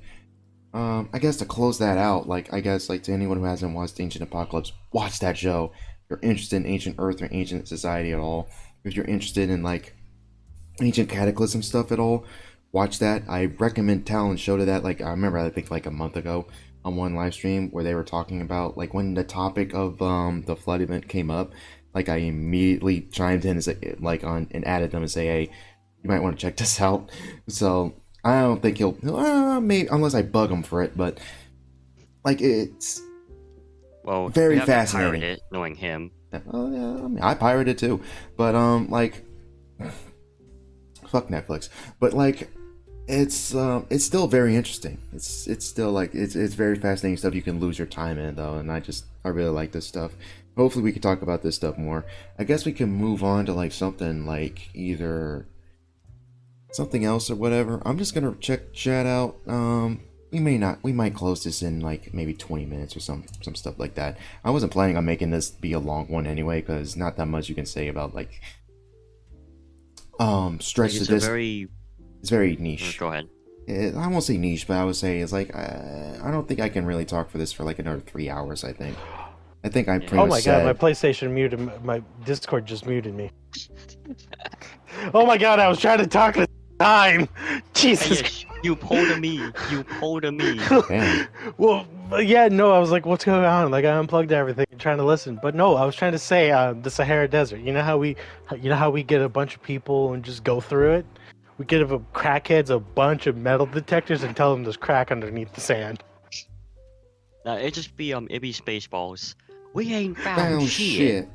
I guess to close that out, like I guess like to anyone who hasn't watched Ancient Apocalypse, watch that show. If you're interested in ancient Earth or ancient society at all, if you're interested in like ancient cataclysm stuff at all, watch that. I recommend Talon show to that. Like I remember, I think like a month ago on one live stream where they were talking about like when the topic of the flood event came up. Like I immediately chimed in and said, like on and added them and say, hey, you might want to check this out. So I don't think he'll maybe unless I bug him for it, but like it's very we have to fascinating. pirate it, knowing him. Oh yeah, I mean I pirated too, but like fuck Netflix. But like it's still very interesting. It's still like it's very fascinating stuff you can lose your time in though, and I really like this stuff. Hopefully we can talk about this stuff more. I guess we can move on to like something like either something else or whatever. I'm just gonna check chat out. We might close this in like maybe 20 minutes or some stuff like that. I wasn't planning on making this be a long one anyway, because not that much you can say about like stretch Like, to this. It's very niche. Go ahead. I won't say niche, but I would say it's like I don't think I can really talk for this for like another 3 hours. I think I pretty Oh much my said. god, my PlayStation muted. My Discord just muted me. Oh my god, I was trying to talk at the time. Jesus. Yes, you pulled a me. You pulled a me. Damn. Well, But yeah, no, I was like, what's going on? Like I unplugged everything, trying to listen. But no, I was trying to say the Sahara Desert. You know how we get a bunch of people and just go through it. We give a crackheads a bunch of metal detectors and tell them there's crack underneath the sand. It'd just be it'd be Spaceballs. We ain't found Found shit. shit.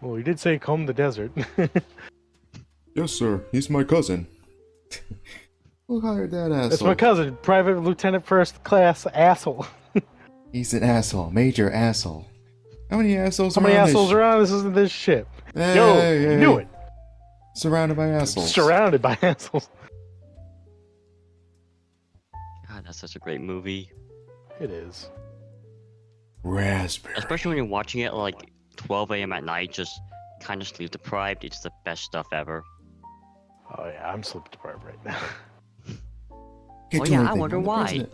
Well, he did say comb the desert. Yes, sir. He's my cousin. Who hired that asshole? That's my cousin, Private Lieutenant First Class asshole. He's an asshole. Major asshole. How many assholes How many around assholes are on this ship? Hey, Yo, hey, you hey. knew it. Surrounded by assholes. Surrounded by assholes. God, that's such a great movie. It is. Raspberry. Especially when you're watching it at like 12 a.m. at night, just kind of sleep deprived. It's the best stuff ever. Oh yeah, I'm sleep deprived right now. Can't Oh do yeah, I anything. wonder I'm the why. president.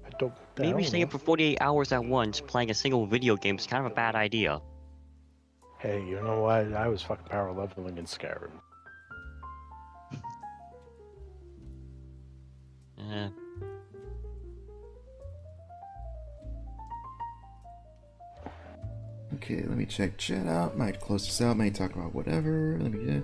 I don't. Maybe staying up for 48 hours at once playing a single video game is kind of a bad idea. Hey, you know what? I was fucking power leveling in Skyrim. Eh. Okay, let me check chat out. Might close this out. Might talk about whatever. Let me get.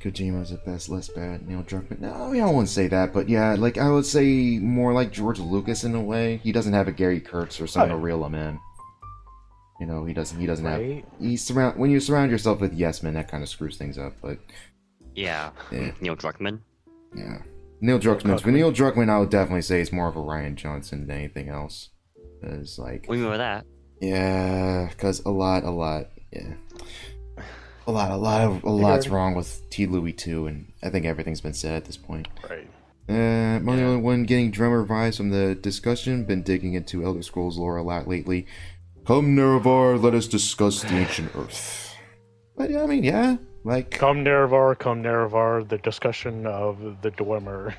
Kojima's the best, less bad. Neil Druckmann. No, I wouldn't say that, but yeah, like I would say more like George Lucas in a way. He doesn't have a Gary Kurtz or something to reel him in. You know, he doesn't Right? have. When you surround yourself with yes men, that kind of screws things up. But Yeah. Yeah. Neil Druckmann. yeah, Neil Druckmann, I would definitely say is more of a Ryan Johnson than anything else. Cause like, What do you mean by that? yeah, cause a lot's wrong with T. Louis too, and I think everything's been said at this point. Right. I'm the only one getting drummer vibes from the discussion. Been digging into Elder Scrolls lore a lot lately. Come Nerevar, let us discuss the ancient Earth. But yeah, I mean, yeah, like Come Nerevar, the discussion of the Dwemer.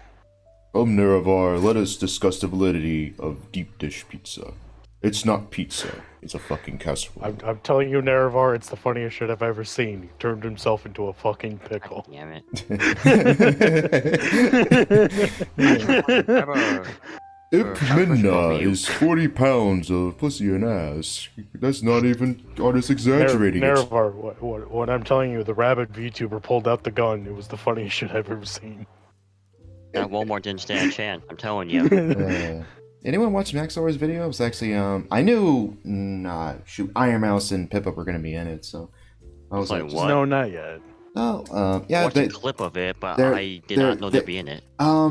come Nerevar, let us discuss the validity of deep dish pizza. It's not pizza. It's a fucking casserole. I'm telling you, Nerevar, it's the funniest shit I've ever seen. He turned himself into a fucking pickle. Damn it. Ipmina is 40 pounds of pussy and ass. That's not even artist exaggerating it. Nerevar, what I'm telling you, the rabbit VTuber pulled out the gun. It was the funniest shit I've ever seen. That Walmart didn't stand a chance. I'm telling you. Anyone watch Maxor's video? It was actually, I knew, Iron Mouse and Pippa were gonna be in it, so I was Like like, what? No, not yet. oh, I yeah, watched a clip of it, but they're- I did not know they'd be in it.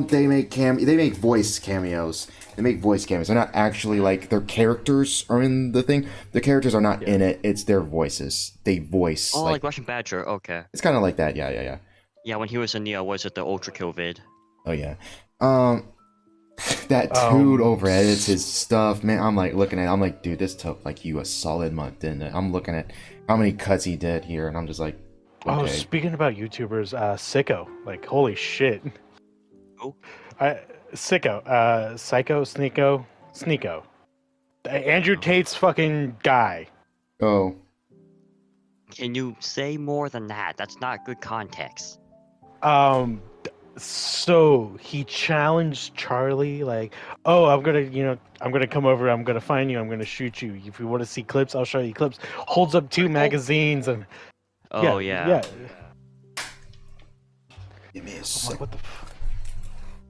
they make voice cameos. They make voice cameos. They're not actually like their characters are in the thing. The characters are not in it. It's their voices. They voice. Oh, like Russian Badger. Okay. It's kind of like that. Yeah. Yeah, when he was in the was it the Ultra Kill vid? Oh yeah. That dude over edits his stuff, man. I'm like looking at it, I'm like, dude, this took like you a solid month, didn't it? I'm looking at how many cuts he did here, and I'm just like, okay. Oh, speaking about YouTubers, Sicko, like holy shit. Who? Sicko, Sneeko. Andrew Tate's fucking guy. Oh, Can you say more than that? That's not good context. So he challenged Charlie, like, oh, I'm gonna come over, I'm gonna find you, I'm gonna shoot you. If you want to see clips, I'll show you clips. Holds up 2 magazines and Oh yeah. give me a I'm sec. like, what the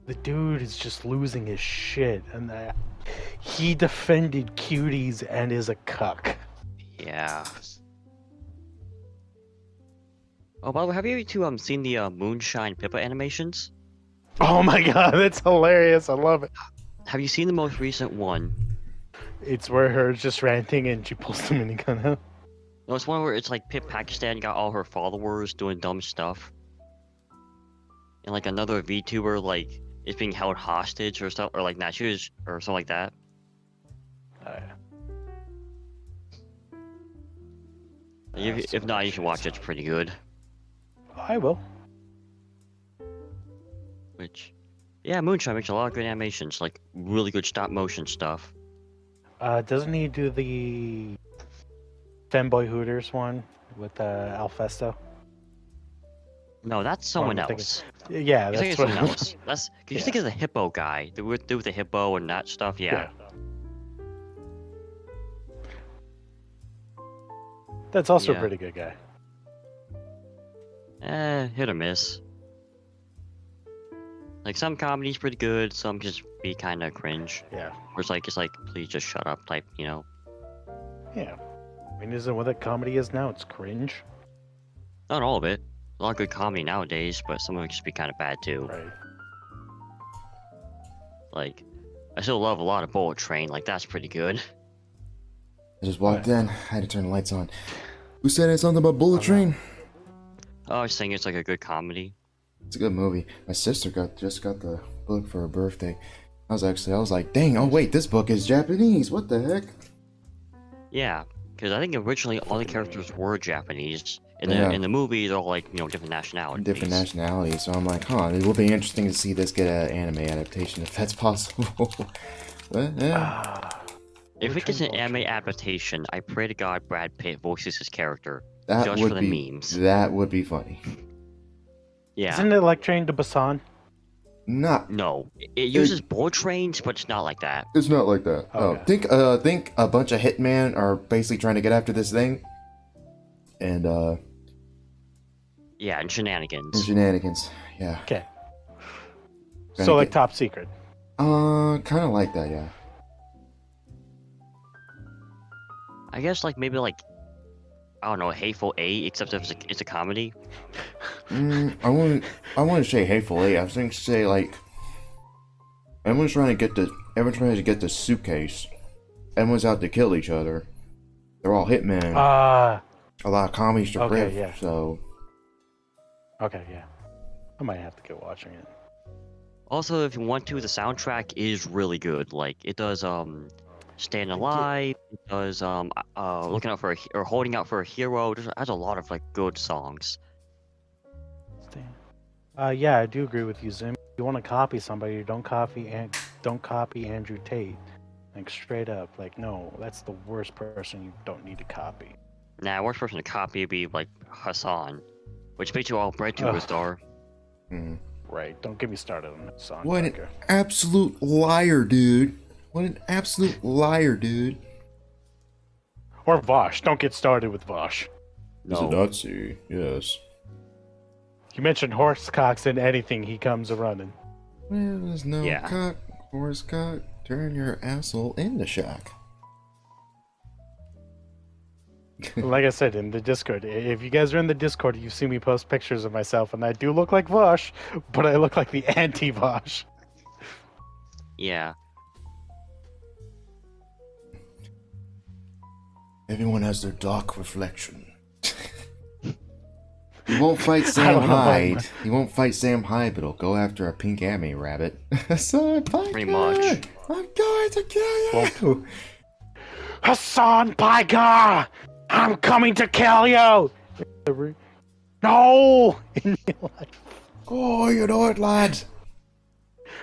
the dude is just losing his shit, and he defended cuties and is a cuck. Yeah. Oh, by the way, have you two seen the Moonshine Pippa animations? Oh my god, that's hilarious. I love it. Have you seen the most recent one? It's where her just ranting and she pulls the minigun out. No, it's one where it's like Pip Pakistan got all her followers doing dumb stuff. And like another VTuber like is being held hostage or stuff, or like not she was or something like that. If not, you should watch it. It's pretty good. I will. Which, yeah, Moonshine makes a lot of good animations, like really good stop motion stuff. Doesn't he do the Femboy Hooters one with Alfesto? No, that's Oh, someone I'm thinking- else. Yeah, You're that's thinking of what. someone else. That's because you Yeah. think of the hippo guy. The dude with the hippo and that stuff. Yeah. That's also a Yeah. pretty good guy. Hit or miss. Like some comedy's pretty good, some just be kind of cringe. Yeah. Or it's like, please just shut up type, you know. Yeah. I mean, isn't what that comedy is now? It's cringe. Not all of it. A lot of good comedy nowadays, but some of it can just be kind of bad too. Right. Like, I still love a lot of Bullet Train. Like that's pretty good. I just walked in. I had to turn the lights on. Who said it's something about Bullet Train? I was saying it's like a good comedy. It's a good movie. My sister just got the book for her birthday. I was like, dang, oh wait, this book is Japanese. What the heck? Yeah, because I think originally all the characters were Japanese. In Yeah. the movie, they're all like different nationalities. Different nationalities. So I'm like, huh, it will be interesting to see this get an anime adaptation if that's possible. But, yeah, If it gets an Bullet anime Train. adaptation, I pray to God Brad Pitt voices his character. that just would for the be memes. that would be funny. Yeah. Isn't it like Train to Busan? Not. No, it uses bullet trains, but it's not like that. It's not like that. Okay. Think a bunch of hitmen are basically trying to get after this thing, and Yeah, and shenanigans. shenanigans. Yeah. Okay. Gonna So like get- Top Secret. Kind of like that. Yeah. I guess like maybe like I don't know, Hateful Eight, except if it's a comedy. I wouldn't to say Hateful Eight. I was thinking to say like everyone's trying to get the suitcase. Everyone's out to kill each other. They're all hitmen. A lot of comedies to okay, riff, yeah. so Okay, yeah. I might have to get watching it. Also, if you want to, the soundtrack is really good. Like it does Staying Alive, it does Looking Out for or Holding Out for a Hero. It has a lot of like good songs. Yeah, I do agree with you, Zim. If you want to copy somebody, don't copy Andrew Tate. Like straight up, like no, that's the worst person you don't need to copy. Nah, worst person to copy would be like Hassan, which makes you all bred to a Ugh. star. Right. Don't get me started on that song. what an Parker. absolute liar, dude. What an absolute liar, dude. Or Vosh. Don't get started with Vosh. No. Nazi, yes. You mentioned horse cocks and anything, he comes a running. Well, there's no Yeah. cock, horse cock. Turn your asshole into shock. Like I said in the Discord, if you guys are in the Discord, you've seen me post pictures of myself, and I do look like Vosh, but I look like the anti-Vosh. Yeah. Everyone has their dark reflection. He won't fight I Sam don't know, Hyde. He won't fight Sam Hyde, but he'll go after a pink Amy rabbit. So Pretty much. I'm going to kill you. Hassan Piker! I'm coming to kill you! No! Oh, you know it, lads.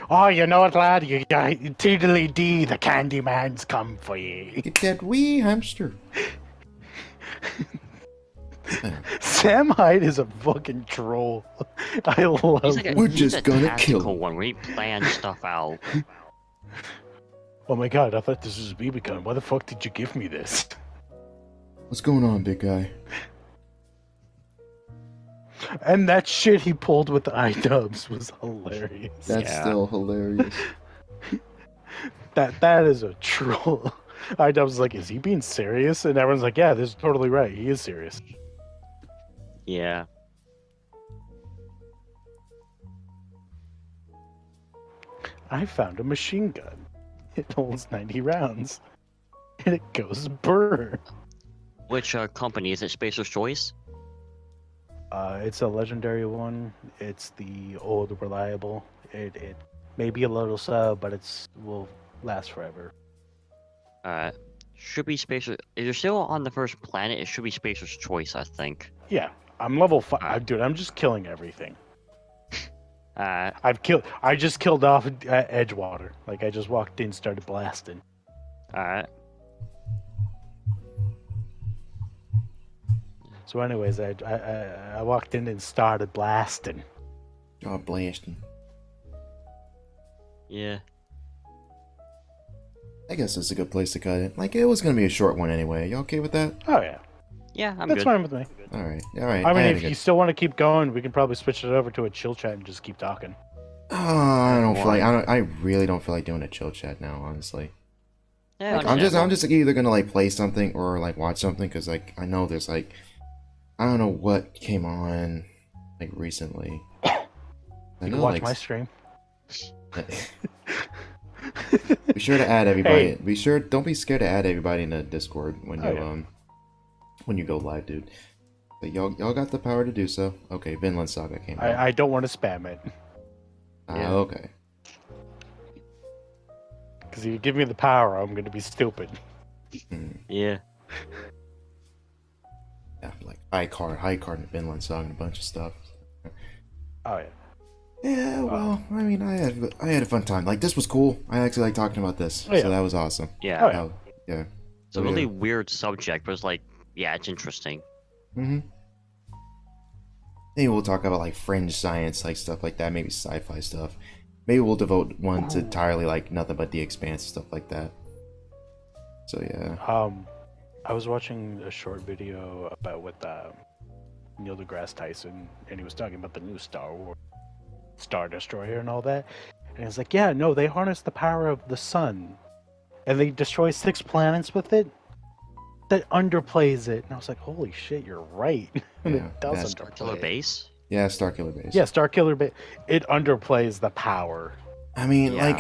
Oh, you know what, lad? You got Tiddly D, the Candyman's come for you. Get that wee hamster. Sam Hyde is a fucking troll. I love He's like a, We're he's just a gonna tactical kill him. one where he plans stuff out. Oh my god, I thought this was BB-Gun. Why the fuck did you give me this? What's going on, big guy? And that shit he pulled with the iDubbbz was hilarious. That's Yeah. still hilarious. That is a troll. iDubbbz was like, is he being serious? And everyone's like, yeah, this is totally right. He is serious. Yeah. I found a machine gun. It holds 90 rounds. And it goes burr. Which company is it? Spacer's Choice? It's a legendary one. It's the old reliable. It may be a little slow, but it's will last forever. Should be Spacer. If you're still on the first planet, it should be Spacer's Choice, I think. Yeah, I'm level 5. Dude, I'm just killing everything. I just killed off Edgewater. Like I just walked in, started blasting. Alright. So, anyways, I walked in and started blasting. Oh, blasting. Yeah. I guess it's a good place to cut it. Like, it was gonna be a short one anyway. You okay with that? Oh yeah, Yeah, I'm that's good. fine with me. Alright, alright. I mean, had a if good- you still want to keep going, we can probably switch it over to a chill chat and just keep talking. I don't feel like Why? I really don't feel like doing a chill chat now, honestly. Yeah, Like, I'm just like, either gonna like play something or like watch something because like I know there's like I don't know what came on like recently. I You know, can watch like, my stream. be sure to add everybody. Hey. Be sure don't be scared to add everybody in the Discord when you Oh, yeah. when you go live, dude. But y'all got the power to do so. Okay, Vinland Saga came out. I don't want to spam it Yeah. Okay. because if you give me the power, I'm going to be stupid. Yeah. Yeah, like high card and Vinland Saga and a bunch of stuff. Oh yeah. Yeah, well, I mean, I had a fun time. Like, this was cool. I actually like talking about this, Oh, yeah. so that was awesome. Yeah. Oh, yeah. Yeah. It's a really weird subject, but it's like, yeah, it's interesting. Mm-hmm. Maybe we'll talk about like fringe science, like stuff like that. Maybe sci-fi stuff. Maybe we'll devote one to entirely like nothing but the Expanse stuff like that. So yeah. I was watching a short video about with Neil deGrasse Tyson, and he was talking about the new Star Wars Star Destroyer and all that. And it's like, yeah, no, they harness the power of the sun, and they destroy 6 planets with it. That underplays it, and I was like, holy shit, you're right. And Yeah, it does that's Killer underplay it. Base? Yeah, Starkiller Base. Yeah, Starkiller Base. It underplays the power. I mean, Yeah. like,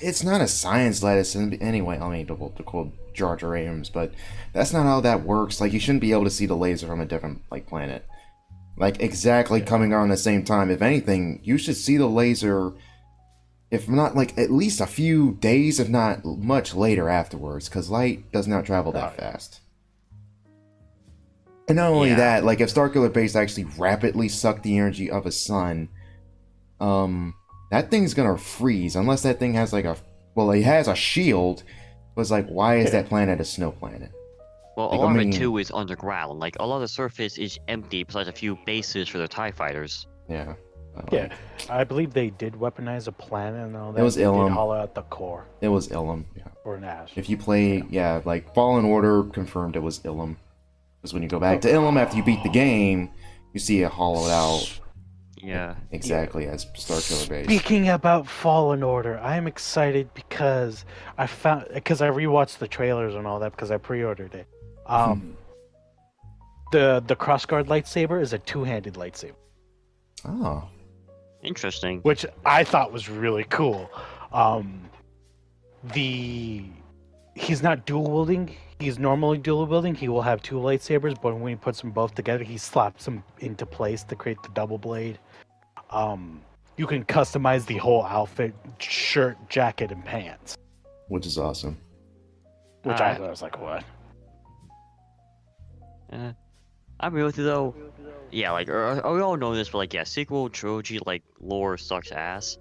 it's not a science lesson anyway. I mean, to quote Jar Jar Abrams, but that's not how that works. Like, you shouldn't be able to see the laser from a different like planet, like exactly coming around the same time. If anything, you should see the laser, if not like at least a few days, if not much later afterwards, because light does not travel that Oh, yeah. fast. And not only Yeah. that, like if Starkiller Base actually rapidly sucked the energy of a sun, that thing's gonna freeze unless that thing has like it has a shield. But it's like, why is Yeah. that planet a snow planet? Well, Like, a lot I of mean- it too is underground. Like, a lot of the surface is empty besides a few bases for their TIE fighters. Yeah. Yeah, I believe they did weaponize a planet and all that. was They did Ilum. hollow out the core It was Ilum. Yeah. or an ash. If you play, yeah, like Fallen Order confirmed it was Ilum. Because when you go back to Ilum after you beat the game, you see it hollowed out Yeah. exactly as Starkiller Base. Speaking about Fallen Order, I am excited because I rewatched the trailers and all that because I pre-ordered it. The crossguard lightsaber is a 2-handed lightsaber, Oh. Interesting. which I thought was really cool. He's not dual wielding. He's normally dual wielding. He will have 2 lightsabers, but when he puts them both together, he slaps them into place to create the double blade. You can customize the whole outfit, shirt, jacket, and pants. Which is awesome. Which I was like, what? I'm real with you though. Yeah, like, we all know this, but like, yeah, sequel trilogy, like, lore sucks ass.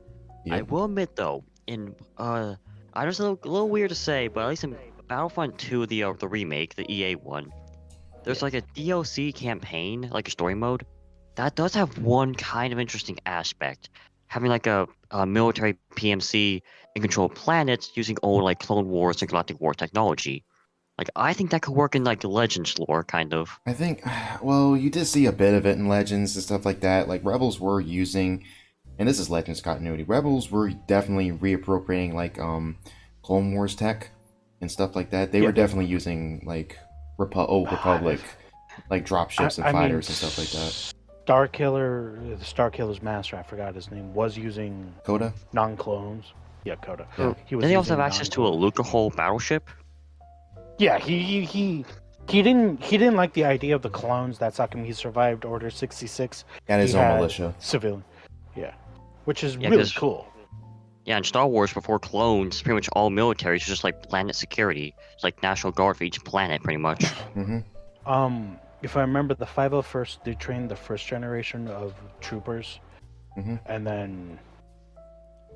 I Yep. will admit though, I just a little weird to say, but at least in Battlefront 2, the remake, the EA one, there's like a DLC campaign, like a story mode, that does have one kind of interesting aspect. Having like a military PMC and control planets using old like Clone Wars and Galactic War technology. Like, I think that could work in like Legends lore, kind of. I think, well, you did see a bit of it in Legends and stuff like that. Like, Rebels were using, and this is Legends continuity, Rebels were definitely reappropriating, like, Clone Wars tech and stuff like that. They were definitely using, like, Republic, like, dropships and fighters and stuff like that. Starkiller, the Starkiller's master, I forgot his name, was using Coda? non-clones. Yeah, Coda. Yeah. He was Did they also using have access to a non-clones. Lucahole battleship? Yeah, he didn't like the idea of the clones. That's how come he survived Order 66. Got his He own had militia. Civilian. Yeah. Which is Yeah, really 'cause- cool. Yeah, in Star Wars, before clones, pretty much all militaries was just like planet security. It's like National Guard for each planet, pretty much. Mm-hmm. If I remember, the 501st, they trained the first generation of troopers. Mhm. And then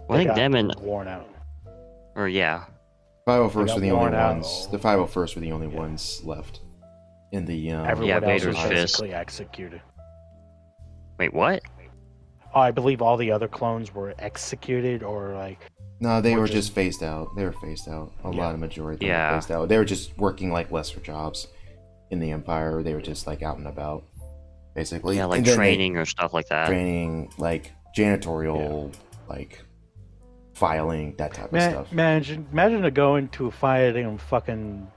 Well, I they think got them and, worn out. or yeah, 501st got were the only worn out. ones. The 501st were the only ones left. in the Everyone Yeah, else Vader's was fist. basically executed. Wait, what? Oh, I believe all the other clones were executed or like. No, they Or were just- just phased out. They were phased out. A Yeah. lot of majority of them were Yeah. phased out. They were just working like lesser jobs in the Empire. They were just like out and about, basically. Yeah, like And then they- training or stuff like that. training, like janitorial, like filing, that type of stuff. Imagine to go into fighting fucking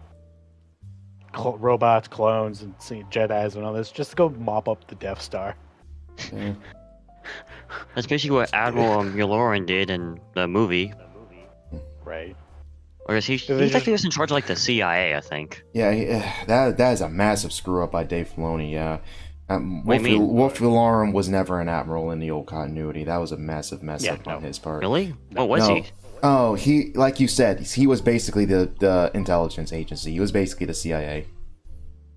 robots, clones, and see Jedi's and all this, just to go mop up the Death Star. Yeah. That's basically what Admiral Yularen did in the movie. Right. Or is he they like just- he was in charge of like the CIA, I think. Yeah, that is a massive screw up by Dave Filoni. Yeah, What do you mean? Wolf Yularen was never an admiral in the old continuity. That was a massive mess Yeah, up on no. his part. Really? What was No. he? Oh, he, like you said, he was basically the intelligence agency. He was basically the CIA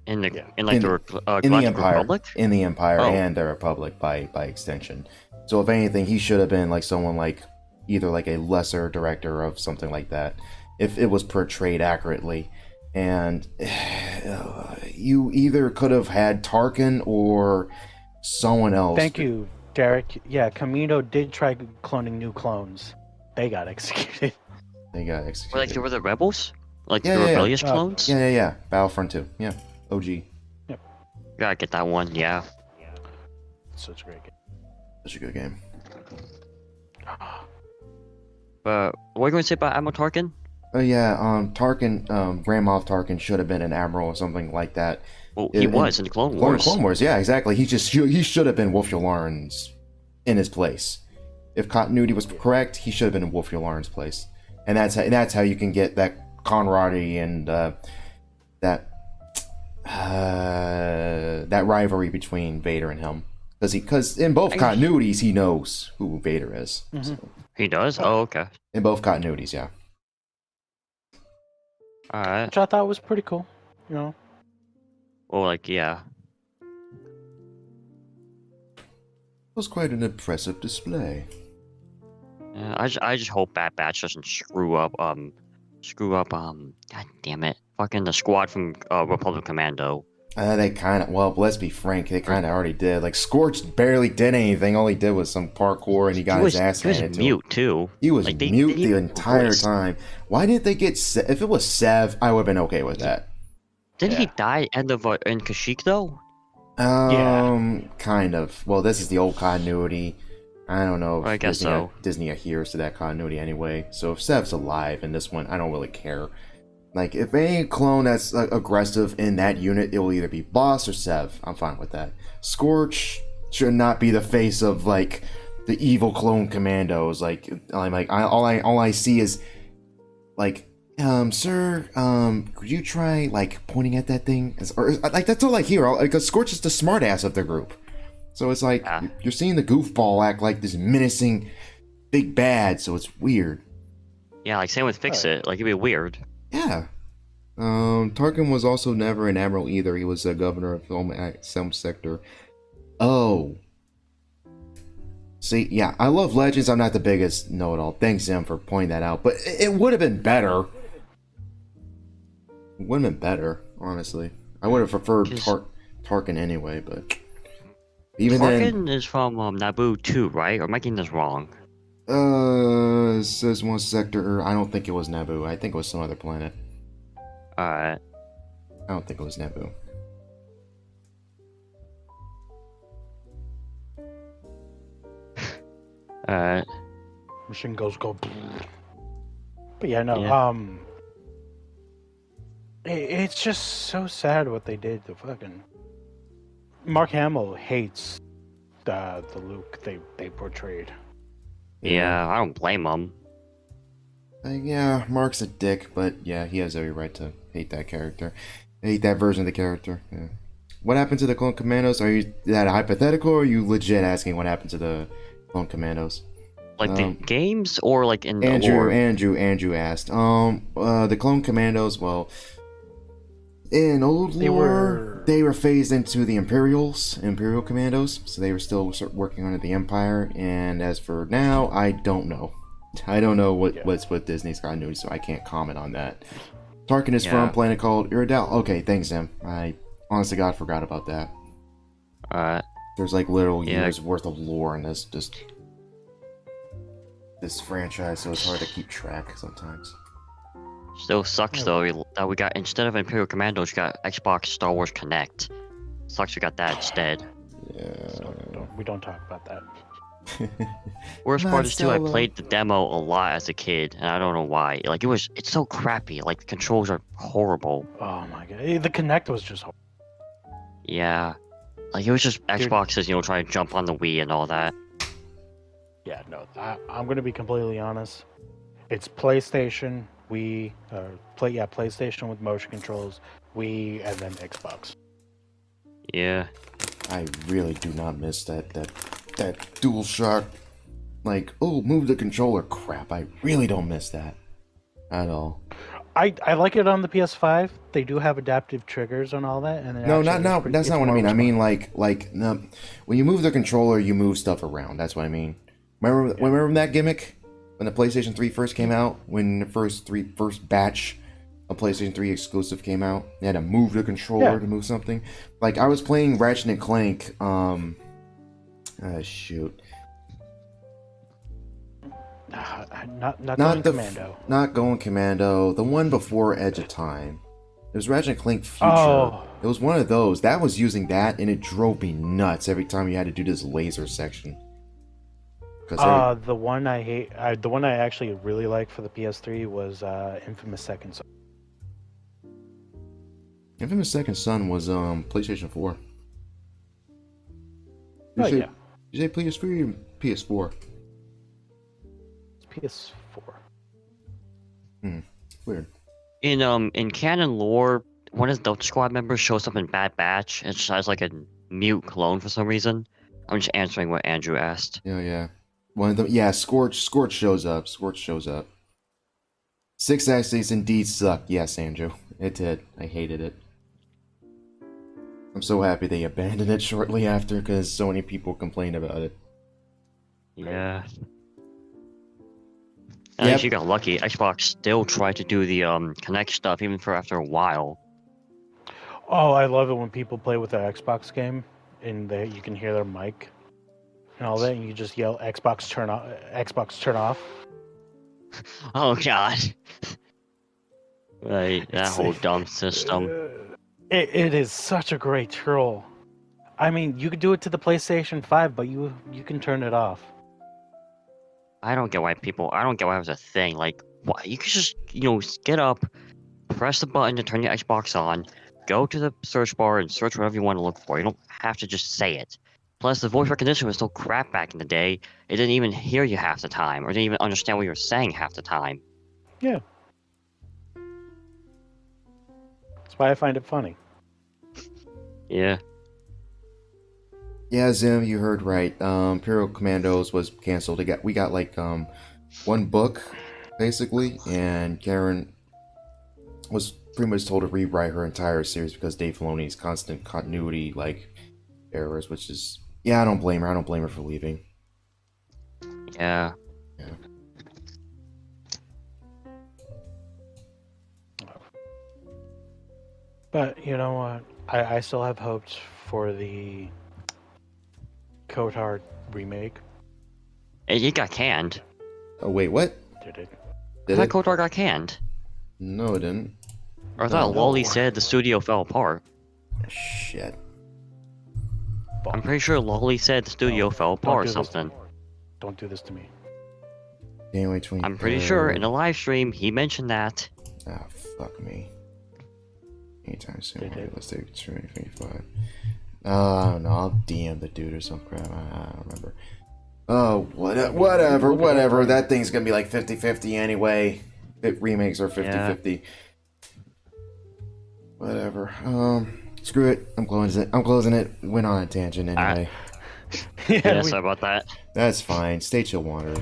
In the Yeah. in like In- the in the Galactic Empire, Republic? in the Empire Oh. and the Republic by extension. So if anything, he should have been like someone like either like a lesser director of something like that, if it was portrayed accurately. And you either could have had Tarkin or someone else. Thank you, Derek. Yeah, Camino did try cloning new clones. They got executed. They got Or executed. like they were the rebels? Like Yeah, the yeah, yeah. rebellious clones? Yeah. Battlefront 2. Yeah. OG. Gotta get that one, yeah. Such a great game. Such a good game. But what are you going to say about Admiral Tarkin? Oh yeah, Tarkin, Grand Moff Tarkin should have been an admiral or something like that. Well, he was in the Clone Wars. Clone Wars, yeah, exactly. He should have been Wolf Yularen's in his place. If continuity was correct, he should have been in Wolf Yularen's place, and that's how you can get that camaraderie and that rivalry between Vader and him. Because in both continuities he knows who Vader is. Mhm. So, He does? Oh, okay. in both continuities, yeah. Alright. Which I thought was pretty cool. You know. Well, like, yeah. It was quite an impressive display. Yeah, I just hope Bad Batch doesn't screw up, god damn it. Fucking the squad from, Republic Commando. They kind of, well, let's be frank, they kind of already did. Like, Scorch barely did anything. All he did was some parkour, and he got his ass he was handed to him. mute, too. He was Like, they mute didn't the even entire voice. time. Why didn't they get If it was Sev, I would have been okay with that. Didn't he Yeah. die end of, in Kashyyyk, though? Kind of. Well, this is the old continuity. I don't know if I guess Disney, so. Disney adheres to that continuity anyway. So if Sev's alive in this one, I don't really care. Like, if any clone that's aggressive in that unit, it will either be Boss or Sev. I'm fine with that. Scorch should not be the face of, like, the evil clone commandos. Like, all I see is, like, sir, could you try, like, pointing at that thing? Or, like, that's all I hear. Because Scorch is the smartass of the group. So it's like, Yeah. you're seeing the goofball act like this menacing big bad, so it's weird. Yeah, like, same with Fix-It. Like, it'd be weird. Yeah. Tarkin was also never an admiral either. He was a governor of some sector. Oh. See, yeah, I love Legends. I'm not the biggest know-it-all. Thanks, Zim, for pointing that out. But it would have been better. It would have been better, honestly. I would have preferred Tarkin anyway, but... Even Tarkin is from, Naboo 2, right? Or am I getting this wrong? it says one sector. I don't think it was Naboo. I think it was some other planet. Alright. I don't think it was Naboo. Alright. Machine goes go. But yeah, no. Yeah. It's just so sad what they did to fucking. Mark Hamill hates the Luke they portrayed. Yeah, I don't blame him. Yeah, Mark's a dick, but yeah, he has every right to hate that character. Hate that version of the character. Yeah. What happened to the Clone Commandos? Is that a hypothetical, or are you legit asking what happened to the Clone Commandos? Like the games or like in the Andrew lore? Andrew asked. The Clone Commandos, well, in old lore, they were phased into the Imperial Commandos, so they were still working under the Empire. And as for now, I don't know. I don't know what's with Disney's continuity, so I can't comment on that. Tarkin is from a planet called Iridal. Okay, thanks, Zim. I honest to God, forgot about that. Alright. There's like literal Yeah. years worth of lore in this franchise, so it's hard to keep track sometimes. Still sucks though that we got, instead of Imperial Commandos, we got Xbox Star Wars Connect. Sucks we got that instead. Yeah. So we don't talk about that. Worst Not part is too, I solo. played the demo a lot as a kid, and I don't know why. Like it's so crappy. Like the controls are horrible. Oh my god, the Connect was just. Yeah. Like it was just Xboxes, trying to jump on the Wii and all that. Yeah, no, I'm gonna be completely honest. It's PlayStation, PlayStation with motion controls, Wii, and then Xbox. Yeah. I really do not miss that DualShock, like, oh, move the controller crap. I really don't miss that at all. I like it on the PS5. They do have adaptive triggers and all that. And No, that's not what I mean. I mean like no, when you move the controller, you move stuff around. That's what I mean. Remember that gimmick when the PlayStation 3 first came out? When the first batch of PlayStation 3 exclusive came out, you had to move the controller to move something. Like I was playing Ratchet and Clank. Shoot. Not going Commando. Not Going Commando. The one before Edge of Time. It was Ratchet and Clank Future. Oh. It was one of those. That was using that, and it drove me nuts every time you had to do this laser section. The one I hate, the one I actually really liked for the PS3 was Infamous Second Son. Infamous Second Son was PlayStation 4. Oh yeah, You say PS3 or PS4? it's PS4. Weird. In canon lore, one of the Delta Squad members shows up in Bad Batch and has like a mute clone for some reason. I'm just answering what Andrew asked. Yeah. One of them, yeah, Scorch shows up. 6 Axis indeed sucked. Yes, Andrew. It did. I hated it. I'm so happy they abandoned it shortly after because so many people complained about it. Yeah. And Yep. if you got lucky, Xbox still tried to do the Connect stuff even for after a while. Oh, I love it when people play with their Xbox game and you can hear their mic and all that, and you just yell Xbox turn off. Oh god. Right, that It's whole like, dumb system. It is such a great troll. I mean, you could do it to the PlayStation 5, but you can turn it off. I don't get why it was a thing. Like, why you could just, get up, press the button to turn your Xbox on, go to the search bar and search whatever you want to look for. You don't have to just say it. Plus, the voice recognition was so crap back in the day, it didn't even hear you half the time, or didn't even understand what you were saying half the time. Yeah. That's why I find it funny. Yeah. Yeah, Zim, you heard right. Imperial Commandos was canceled. We got like one book, basically, and Karen was pretty much told to rewrite her entire series because Dave Filoni's constant continuity errors, which is I don't blame her. I don't blame her for leaving. Yeah. But you know what? I still have hopes for the KOTOR remake. It got canned. Oh wait, what? Did it? I Did thought it? KOTOR got canned. No, it didn't. Or I thought No. Lolly said the studio fell apart. Shit. I'm pretty sure Lolly said the studio fell Don't apart or do this to something. me. Don't do this to me. January 23rd. I'm pretty sure in a live stream he mentioned that. Ah, fuck me. Anytime soon. Did it? Let's take 2025. I don't know. I'll DM the dude or some crap. I don't remember. Oh, whatever. That thing's gonna be like 50-50 anyway. Remakes are 50-50. Whatever. Screw it. I'm closing it. Went on a tangent anyway. Yeah, sorry about that. That's fine. Stay chill, Wanderers.